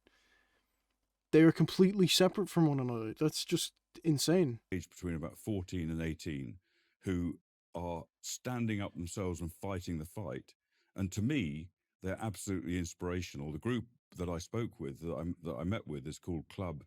They are completely separate from one another. That's just insane. Age between about 14 and 18 who are standing up themselves and fighting the fight. And to me, they're absolutely inspirational. The group that I spoke with, that I met with, is called Club.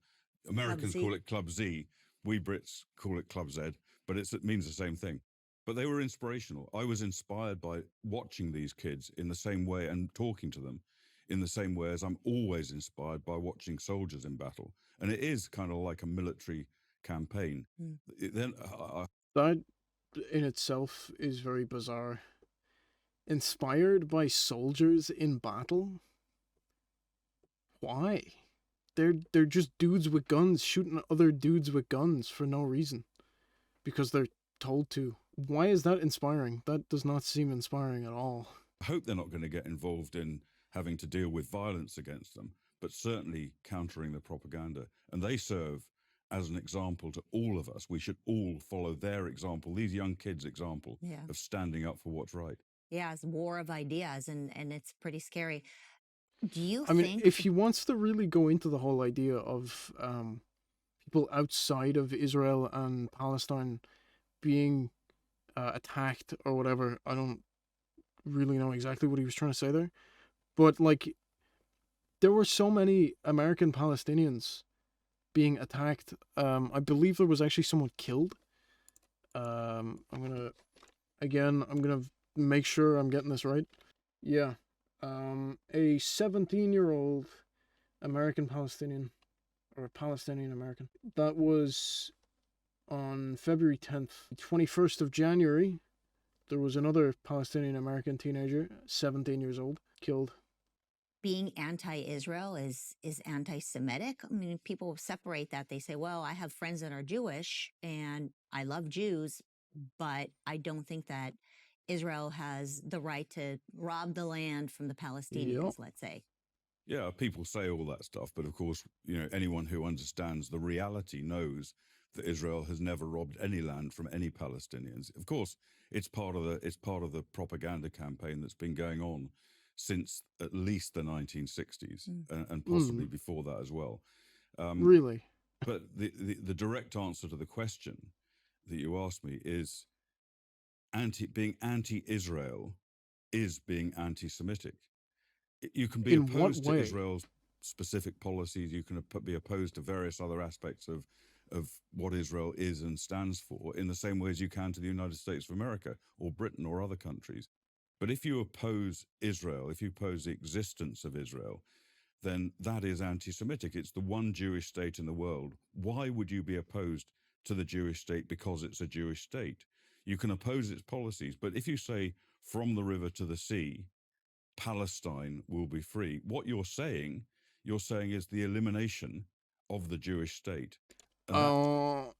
Americans call it Club Z. We Brits call it Club Z, but it means the same thing. But they were inspirational. I was inspired by watching these kids in the same way and talking to them in the same way as I'm always inspired by watching soldiers in battle. And it is kind of like a military campaign. Then That in itself is very bizarre. Inspired by soldiers in battle? Why? They're just dudes with guns shooting other dudes with guns for no reason. Because they're told to. Why is that inspiring? That does not seem inspiring at all. I hope they're not going to get involved in having to deal with violence against them, but certainly countering the propaganda. And they serve as an example to all of us. We should all follow their example, these young kids' example of standing up for what's right. Yeah, it's war of ideas, and it's pretty scary. Do you I mean, think if he wants to really go into the whole idea of people outside of Israel and Palestine being attacked or whatever, I don't really know exactly what he was trying to say there. But, like, there were so many American Palestinians being attacked. I believe there was actually someone killed. I'm gonna make sure I'm getting this right. Yeah. A 17-year-old American Palestinian, or Palestinian American. That was on February 10th. 21st of January, there was another Palestinian American teenager, 17 years old, killed. being anti-Israel is anti-Semitic? I mean, people separate that. They say, well, I have friends that are Jewish and I love Jews, but I don't think that Israel has the right to rob the land from the Palestinians, let's say. Yeah, people say all that stuff, but of course, anyone who understands the reality knows that Israel has never robbed any land from any Palestinians. Of course, it's part of the propaganda campaign that's been going on since at least the 1960s and possibly before that as well. Really? But the direct answer to the question that you asked me is being anti-Israel is being anti-Semitic. You can be In what opposed to way? Israel's specific policies. You can be opposed to various other aspects of what Israel is and stands for, in the same way as you can to the United States of America or Britain or other countries. But if you oppose Israel, if you oppose the existence of Israel, then that is anti-Semitic. It's the one Jewish state in the world. Why would you be opposed to the Jewish state because it's a Jewish state? You can oppose its policies, but if you say from the river to the sea, Palestine will be free, what you're saying is the elimination of the Jewish state. And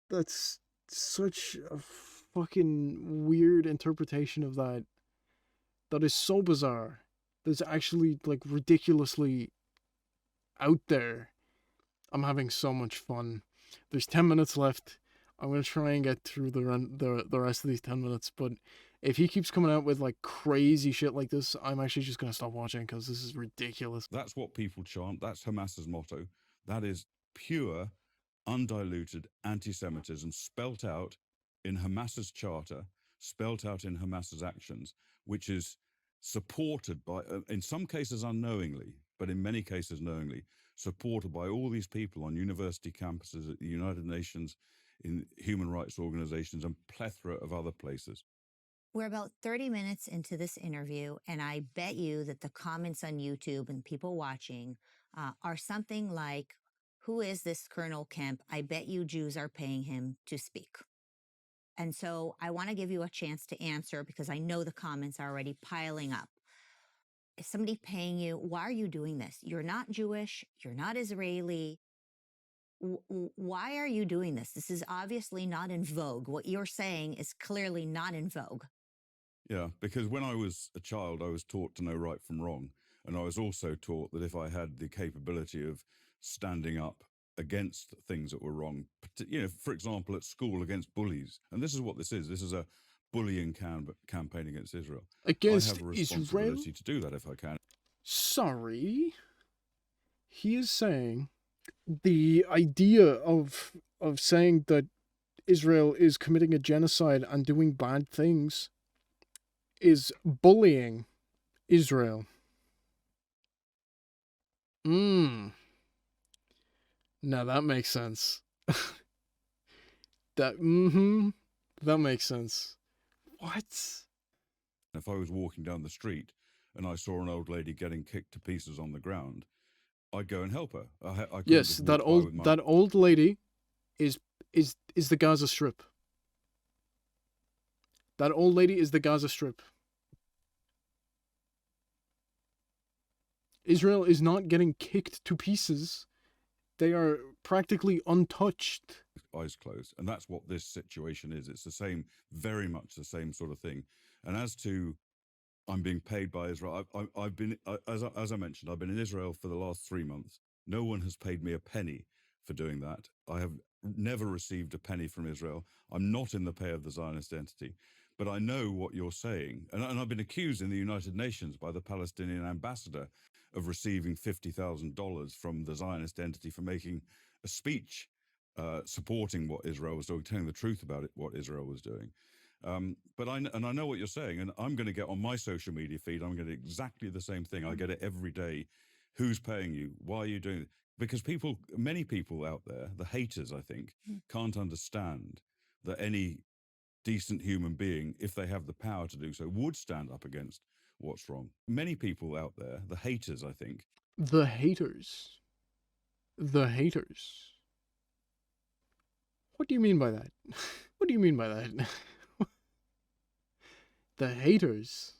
that's such a fucking weird interpretation of that. That is so bizarre. That's actually like ridiculously out there. I'm having so much fun. There's 10 minutes left. I'm gonna try and get through the rest of these 10 minutes, but if he keeps coming out with like crazy shit like this, I'm actually just gonna stop watching because this is ridiculous. that's what people chant. That's Hamas's motto. That is pure, undiluted anti-Semitism spelt out in Hamas's charter, spelt out in Hamas's actions, which is supported by, in some cases unknowingly, but in many cases knowingly, supported by all these people on university campuses, at the United Nations, in human rights organizations, and plethora of other places. We're about 30 minutes into this interview, and I bet you that the comments on YouTube and people watching are something like, who is this Colonel Kemp? I bet you Jews are paying him to speak. And so I want to give you a chance to answer because I know the comments are already piling up. Is somebody paying you? Why are you doing this? You're not Jewish. You're not Israeli. Why are you doing this? This is obviously not in vogue. What you're saying is clearly not in vogue. Yeah, because when I was a child, I was taught to know right from wrong. And I was also taught that if I had the capability of standing up against things that were wrong, for example, at school against bullies, and this is what this is a bullying campaign against Israel. Against I have a responsibility Israel? to do that if I can. Sorry. He is saying the idea of saying that Israel is committing a genocide and doing bad things is bullying Israel. Now that makes sense. That makes sense. What? If I was walking down the street and I saw an old lady getting kicked to pieces on the ground, I'd go and help her. I Yes, that old lady is the Gaza Strip. That old lady is the Gaza Strip. Israel is not getting kicked to pieces. They are practically untouched. Eyes closed. And that's what this situation is. It's the same, very much the same sort of thing. And as to I'm being paid by Israel, I've been, as I mentioned, I've been in Israel for the last 3 months. No one has paid me a penny for doing that. I have never received a penny from Israel. I'm not in the pay of the Zionist entity. But I know what you're saying. And I've been accused in the United Nations by the Palestinian ambassador of receiving $50,000 from the Zionist entity for making a speech supporting what Israel was doing, telling the truth about it, what Israel was doing. But I know what you're saying, and I'm going to get on my social media feed, I'm going to do exactly the same thing. I get it every day. Who's paying you? Why are you doing it? Because many people out there, the haters, I think, can't understand that any decent human being, if they have the power to do so, would stand up against what's wrong. Many people out there, the haters, I think. The haters. The haters. What do you mean by that? What do you mean by that? The haters.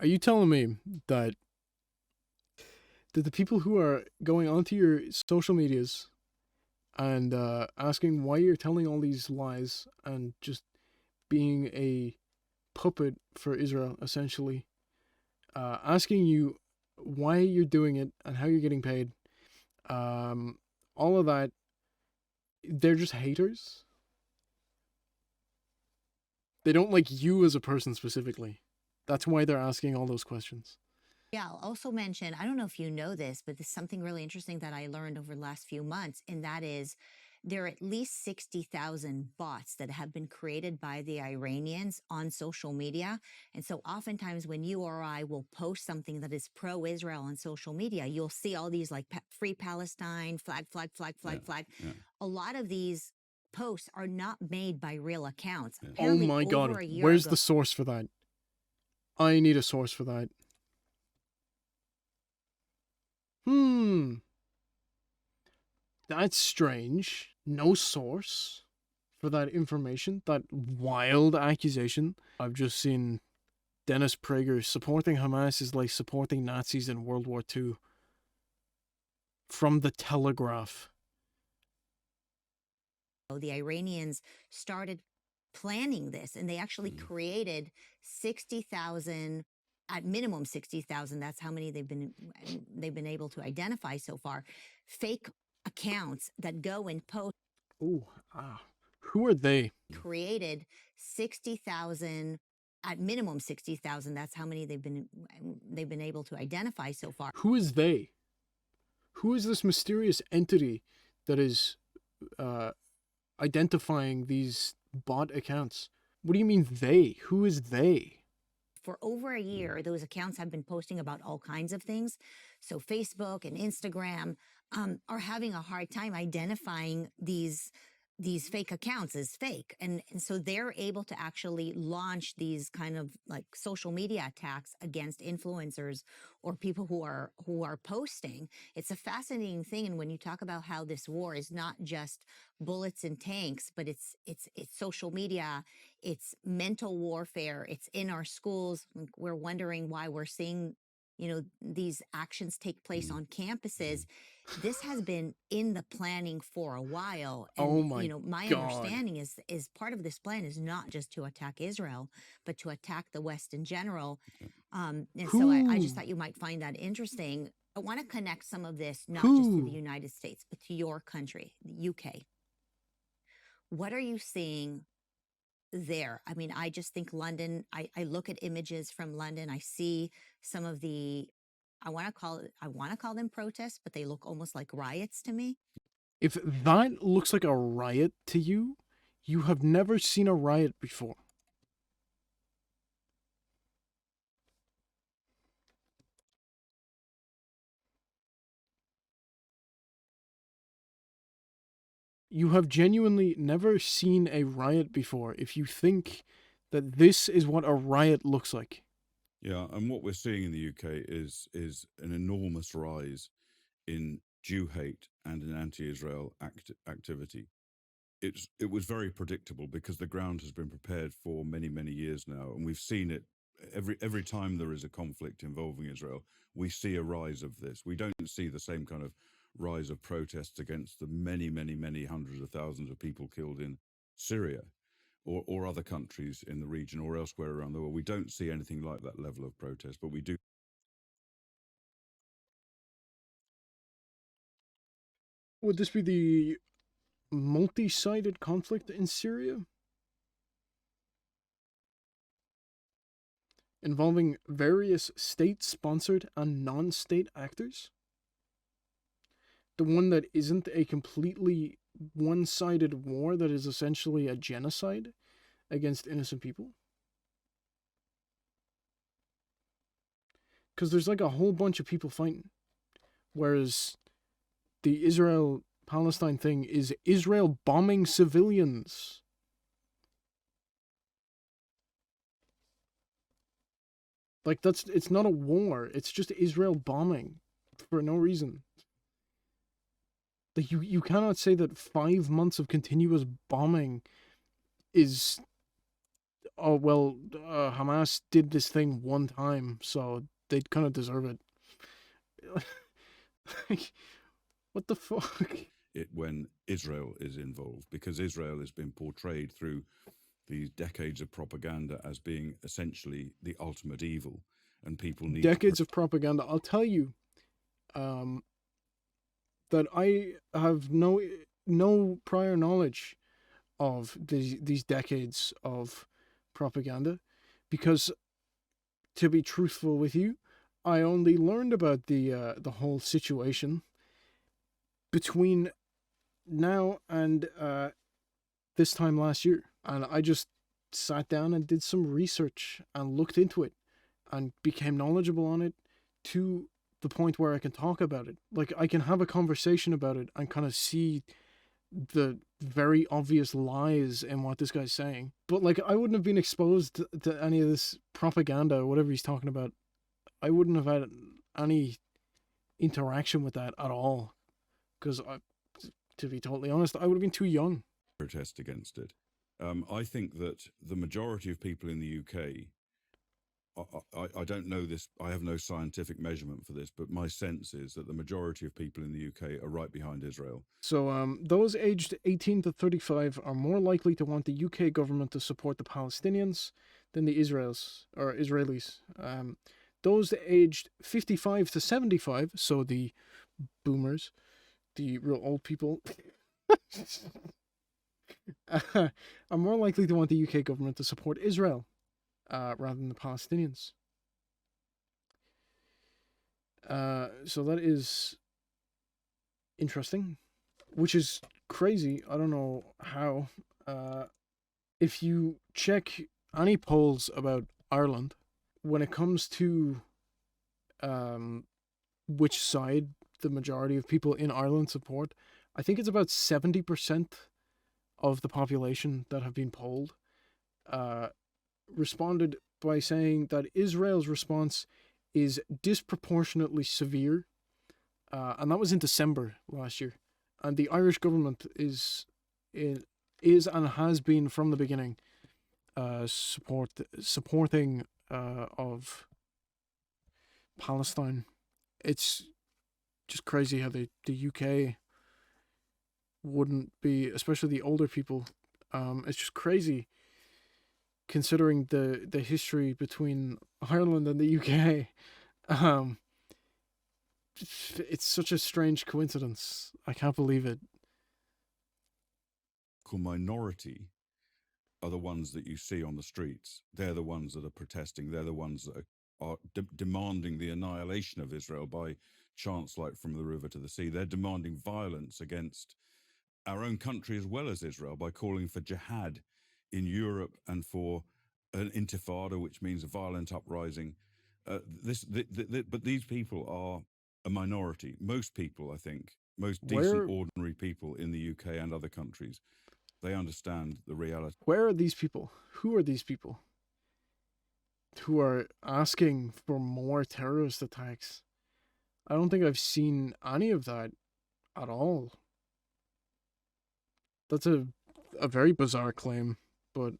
Are you telling me that the people who are going onto your social medias and asking why you're telling all these lies and just being a puppet for Israel, essentially, asking you why you're doing it and how you're getting paid, all of that, they're just haters? They don't like you as a person specifically. That's why they're asking all those questions. Yeah, I'll also mention, I don't know if you know this, but there's something really interesting that I learned over the last few months, and that is there are at least 60,000 bots that have been created by the Iranians on social media. And so oftentimes when you or I will post something that is pro-Israel on social media, you'll see all these like free Palestine, flag, flag, flag, flag, Yeah, flag. yeah, A lot of these posts are not made by real accounts. yeah. Oh Apparently my over god, a year where's ago, the source for that? I need a source for that. That's strange. No source for that information, that wild accusation. I've just seen Dennis Prager supporting Hamas is like supporting Nazis in World War II. From the Telegraph. the Iranians started planning this and they actually created 60,000, at minimum 60,000, that's how many they've been able to identify so far, fake accounts that go and post. Ooh, who are they? Created 60,000, at minimum 60,000, that's how many they've been able to identify so far. Who is they? Who is this mysterious entity that is identifying these bot accounts? What do you mean they? Who is they? For over a year, those accounts have been posting about all kinds of things. So Facebook and Instagram are having a hard time identifying these fake accounts as fake. And so they're able to actually launch these kind of like social media attacks against influencers or people who are posting. It's a fascinating thing. And when you talk about how this war is not just bullets and tanks, but it's social media, it's mental warfare, it's in our schools. We're wondering why we're seeing, these actions take place on campuses. This has been in the planning for a while. And, Oh my my God. understanding is part of this plan is not just to attack Israel, but to attack the West in general. And so I just thought you might find that interesting. I want to connect some of this, not just to the United States, but to your country, the UK. What are you seeing there? I mean, I just think London, I look at images from London. I see some of the, I want to call them protests, but they look almost like riots to me. If that looks like a riot to you, you have never seen a riot before. You have genuinely never seen a riot before if you think that this is what a riot looks like. Yeah, and what we're seeing in the UK is an enormous rise in Jew hate and in anti-Israel activity. It was very predictable because the ground has been prepared for many years now, and we've seen it every time there is a conflict involving Israel. We see a rise of this. We don't see the same kind of rise of protests against the many hundreds of thousands of people killed in Syria or other countries in the region or elsewhere around the world. We don't see anything like that level of protest, but we do. Would this be the multi-sided conflict in Syria? Involving various state-sponsored and non-state actors? The one that isn't a completely one-sided war that is essentially a genocide against innocent people? Because there's like a whole bunch of people fighting. Whereas the Israel-Palestine thing is Israel bombing civilians. Like, it's not a war. It's just Israel bombing for no reason. Like, you cannot say that 5 months of continuous bombing is, oh, well, Hamas did this thing one time, so they kind of deserve it. Like, what the fuck? It when Israel is involved, because Israel has been portrayed through these decades of propaganda as being essentially the ultimate evil, and people need decades of propaganda. I'll tell you that I have no prior knowledge of these decades of propaganda, because, to be truthful with you, I only learned about the whole situation between now and this time last year. And I just sat down and did some research and looked into it and became knowledgeable on it to the point where I can talk about it. Like, I can have a conversation about it and kind of see the very obvious lies in what this guy's saying. But, like, I wouldn't have been exposed to any of this propaganda or whatever he's talking about. I wouldn't have had any interaction with that at all. Because, to be totally honest, I would have been too young. Protest against it. I think that the majority of people in the UK, I don't know this, I have no scientific measurement for this, but my sense is that the majority of people in the UK are right behind Israel. So those aged 18 to 35 are more likely to want the UK government to support the Palestinians than the Israelis. Those aged 55 to 75, so the boomers, the real old people, are more likely to want the UK government to support Israel rather than the Palestinians. So that is interesting, which is crazy. I don't know how. If you check any polls about Ireland, when it comes to which side the majority of people in Ireland support, I think it's about 70% of the population that have been polled responded by saying that Israel's response is disproportionately severe, and that was in December last year. And the Irish government is and has been from the beginning supporting of Palestine. It's just crazy how the UK wouldn't be, especially the older people. It's just crazy considering the history between Ireland and the UK. It's such a strange coincidence. I can't believe it. Minority are the ones that you see on the streets. They're the ones that are protesting. They're the ones that are demanding the annihilation of Israel by chants like "From the River to the Sea." They're demanding violence against our own country as well as Israel by calling for jihad in Europe and for an intifada, which means a violent uprising. But these people are a minority. Most people, I think, most decent, ordinary people in the UK and other countries, they understand the reality. Where are these people? Who are these people who are asking for more terrorist attacks? I don't think I've seen any of that at all. That's a very bizarre claim, but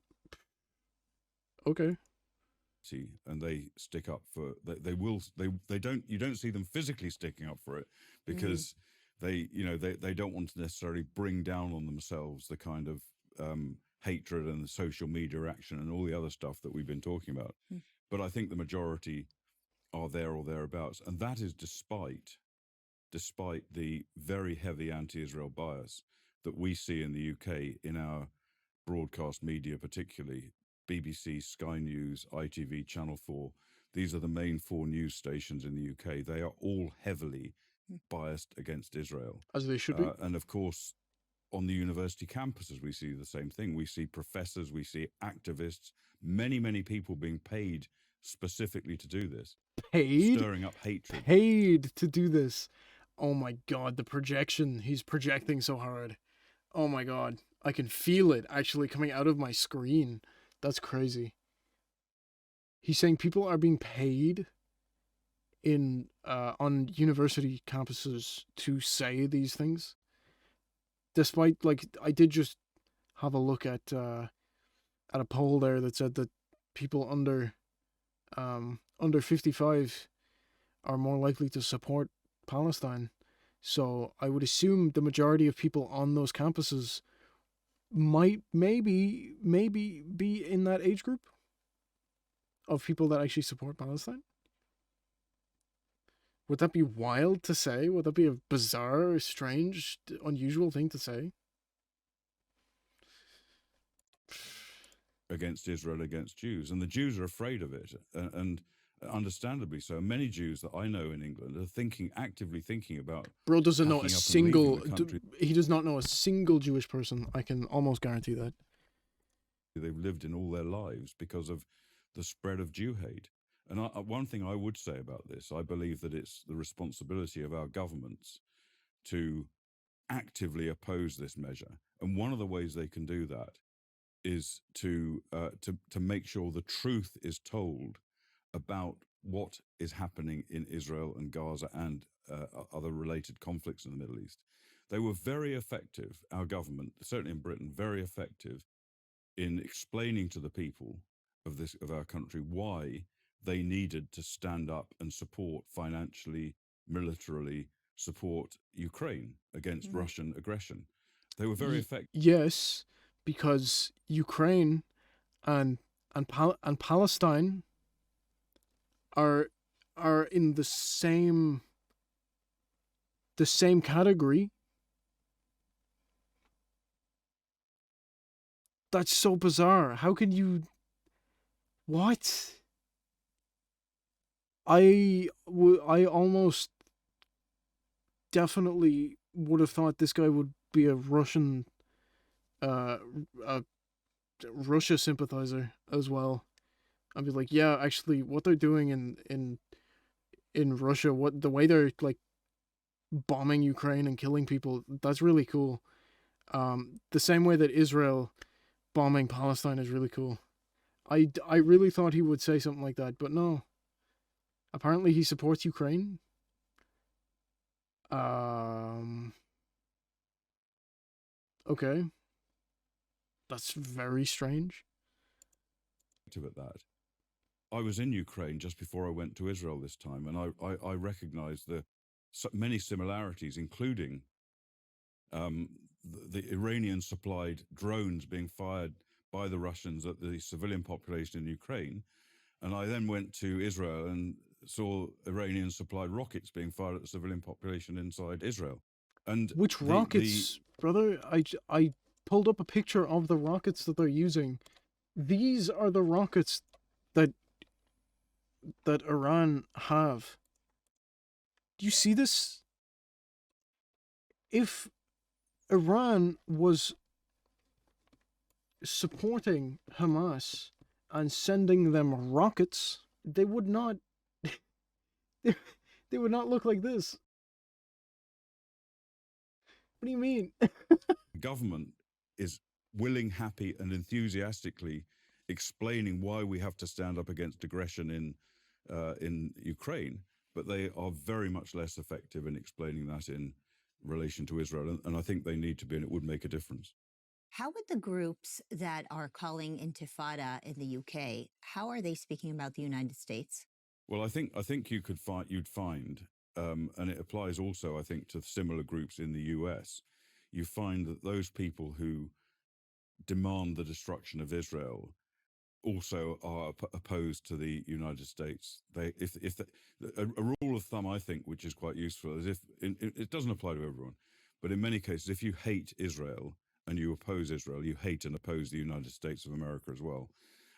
okay. And they stick up for you don't see them physically sticking up for it because they don't want to necessarily bring down on themselves the kind of hatred and the social media action and all the other stuff that we've been talking about. But I think the majority are there or thereabouts, and that is despite the very heavy anti-Israel bias that we see in the UK in our broadcast media, particularly BBC, Sky News, ITV, Channel 4. These are the main 4 news stations in the UK. They are all heavily biased against Israel. As they should be. And of course, on the university campuses, we see the same thing. We see professors, we see activists, many people being paid specifically to do this. Paid? Stirring up hatred. Paid to do this. Oh my God, the projection. He's projecting so hard. Oh my God. I can feel it actually coming out of my screen. That's crazy. He's saying people are being paid on university campuses to say these things. Despite, like, I did just have a look at a poll there that said that people under 55 are more likely to support Palestine. So I would assume the majority of people on those campuses might maybe be in that age group of people that actually support Palestine. Would that be wild to say? Would that be a bizarre, strange, unusual thing to say? Against Israel, against Jews, and the Jews are afraid of it, and understandably so. Many Jews that I know in England are actively thinking about Bro doesn't know a packing up and leaving single. the country. He does not know a single Jewish person. I can almost guarantee that. They've lived in all their lives because of the spread of Jew hate. And one thing I would say about this, I believe that it's the responsibility of our governments to actively oppose this measure. And one of the ways they can do that is to make sure the truth is told about what is happening in Israel and Gaza and other related conflicts in the Middle East. They were very effective, our government, certainly in Britain, very effective in explaining to the people of our country why they needed to stand up and support financially, militarily, support Ukraine against Russian aggression. They were very effective. Yes, because Ukraine and Palestine are in the same category. That's so bizarre. How can you? What? I almost definitely would have thought this guy would be a Russian, a Russia sympathizer as well. I'd be like, yeah, actually, what they're doing in Russia, the way they're like bombing Ukraine and killing people, that's really cool. The same way that Israel bombing Palestine is really cool. I really thought he would say something like that, but no. Apparently he supports Ukraine. Okay. That's very strange. At that. I was in Ukraine just before I went to Israel this time, and I recognized the many similarities, including the Iranian-supplied drones being fired by the Russians at the civilian population in Ukraine. And I then went to Israel and saw Iranian-supplied rockets being fired at the civilian population inside Israel. And which rockets, brother? I pulled up a picture of the rockets that they're using. These are the rockets that Iran have. Do you see this? If Iran was supporting Hamas and sending them rockets, they would not they would not look like this. What do you mean? Government is willing, happy, and enthusiastically explaining why we have to stand up against aggression in Ukraine, but they are very much less effective in explaining that in relation to Israel, and I think they need to be, and it would make a difference. How would the groups that are calling intifada in the UK, how are they speaking about the United States? Well, I think you'd find, and it applies also, I think, to similar groups in the US. You find that those people who demand the destruction of Israel also are opposed to the United States. A rule of thumb, I think, which is quite useful, is it doesn't apply to everyone, but in many cases, if you hate Israel and you oppose Israel, you hate and oppose the United States of America as well.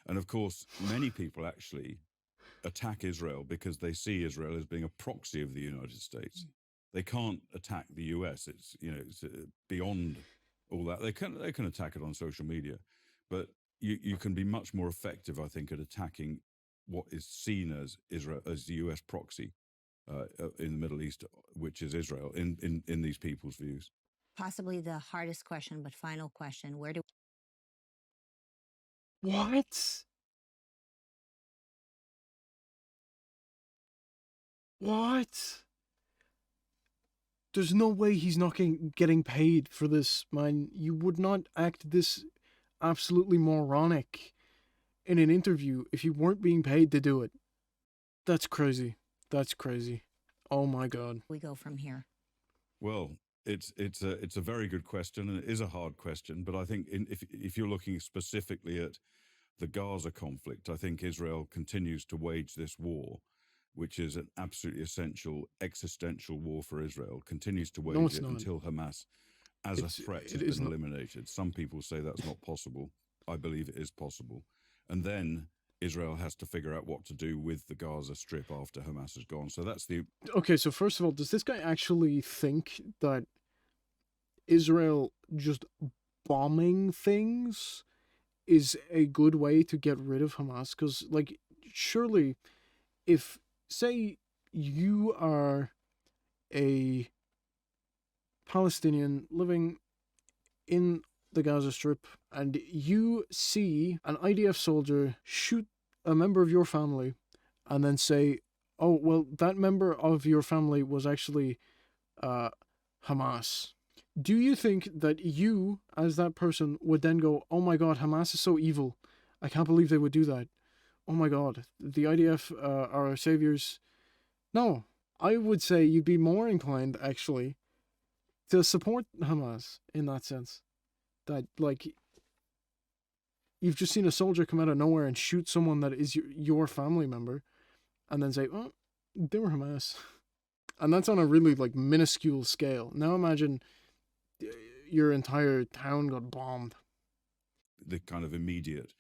And of course, many people actually attack Israel because they see Israel as being a proxy of the United States. They can't attack the US. It's beyond all that. They can attack it on social media, but you can be much more effective, I think, at attacking what is seen as Israel as the US proxy in the Middle East, which is Israel, in these people's views. Possibly the hardest question, but final question: where do What? What? There's no way he's not getting paid for this, man. You would not act this absolutely moronic in an interview if you weren't being paid to do it. That's crazy. That's crazy. Oh my God. we go from here? Well, it's a very good question, and it is a hard question. But I think if you're looking specifically at the Gaza conflict, I think Israel continues to wage this war, which is an absolutely essential existential war for Israel, continues to wage it until Hamas as a threat has been eliminated. Some people say that's not possible. I believe it is possible. And then Israel has to figure out what to do with the Gaza Strip after Hamas is gone. So that's the Okay, so first of all, does this guy actually think that Israel just bombing things is a good way to get rid of Hamas? Because, like, surely if, say, you are a Palestinian living in the Gaza Strip and you see an IDF soldier shoot a member of your family and then say, oh, well, that member of your family was actually Hamas. Do you think that you, as that person, would then go, oh my god, Hamas is so evil. I can't believe they would do that. Oh my god, the IDF are our saviors. No, I would say you'd be more inclined, actually, to support Hamas in that sense. That, like, you've just seen a soldier come out of nowhere and shoot someone that is your family member, and then say, oh, they were Hamas. And that's on a really, like, minuscule scale. Now imagine your entire town got bombed. the kind of immediate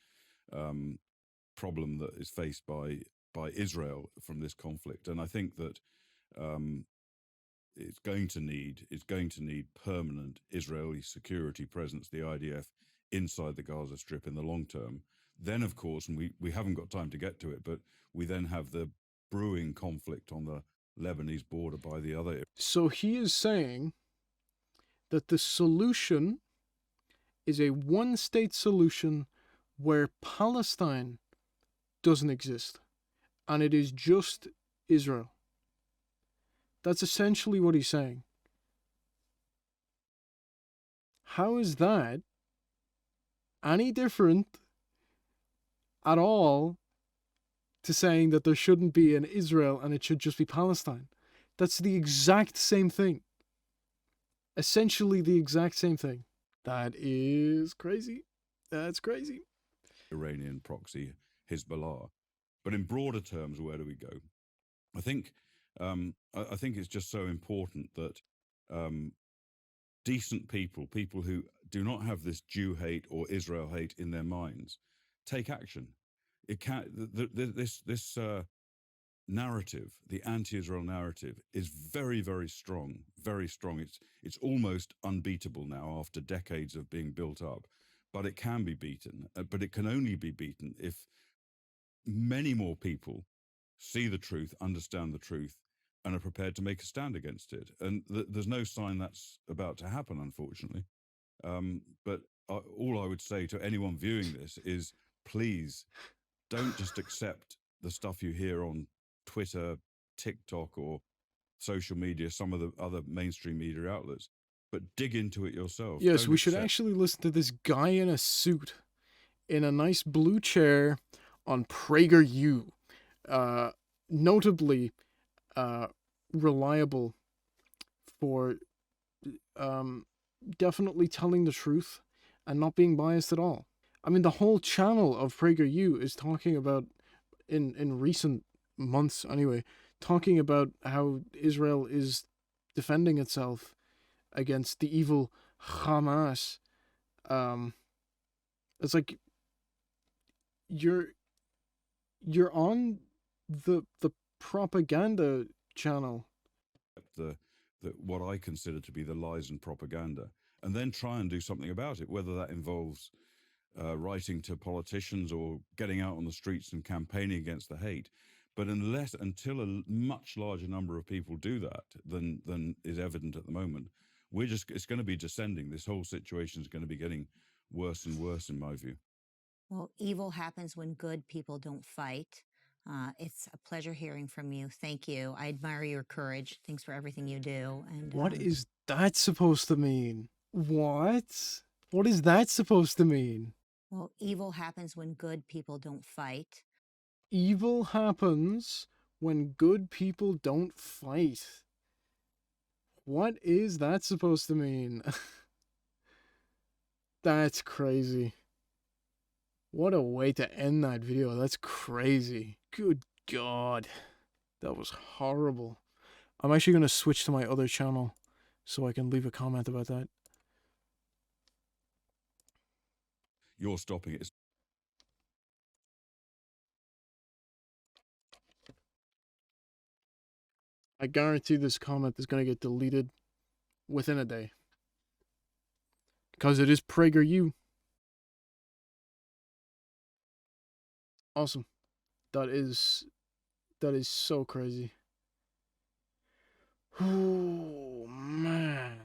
problem that is faced by Israel from this conflict. And I think that it's going to need permanent Israeli security presence, the IDF, inside the Gaza Strip in the long term. Then, of course, and we haven't got time to get to it, but we then have the brewing conflict on the Lebanese border by the other. So he is saying that the solution is a one-state solution where Palestine doesn't exist, and it is just Israel. That's essentially what he's saying. How is that any different at all to saying that there shouldn't be an Israel and it should just be Palestine? That's the exact same thing. Essentially the exact same thing. That is crazy. That's crazy. Iranian proxy Hezbollah. But in broader terms, where do we go? I think it's just so important that decent people who do not have this Jew hate or Israel hate in their minds, take action. It can't. This narrative, the anti-Israel narrative, is very, very strong. Very strong. It's almost unbeatable now after decades of being built up. But it can be beaten. But it can only be beaten if many more people see the truth, understand the truth, and are prepared to make a stand against it. And there's no sign that's about to happen, unfortunately. But all I would say to anyone viewing this is, please don't just accept the stuff you hear on Twitter, TikTok, or social media, some of the other mainstream media outlets, but dig into it yourself. Yes, Don't we should accept- actually listen to this guy in a suit in a nice blue chair on PragerU. Notably reliable for definitely telling the truth and not being biased at all. I mean, the whole channel of PragerU is talking about, in recent months anyway, talking about how Israel is defending itself against the evil Hamas. It's like you're on the propaganda channel. the what I consider to be the lies and propaganda, and then try and do something about it, whether that involves writing to politicians or getting out on the streets and campaigning against the hate. But until a much larger number of people do that than is evident at the moment, it's going to be descending. This whole situation is going to be getting worse and worse, in my view. Well, evil happens when good people don't fight. It's a pleasure hearing from you. Thank you. I admire your courage. Thanks for everything you do. And What is that supposed to mean? What? What is that supposed to mean? well, evil happens when good people don't fight. Evil happens when good people don't fight. What is that supposed to mean? That's crazy. What a way to end that video. That's crazy. Good God. That was horrible. I'm actually going to switch to my other channel so I can leave a comment about that. You're stopping it. I guarantee this comment is going to get deleted within a day. Because it is PragerU. Awesome. That is so crazy. Oh, man.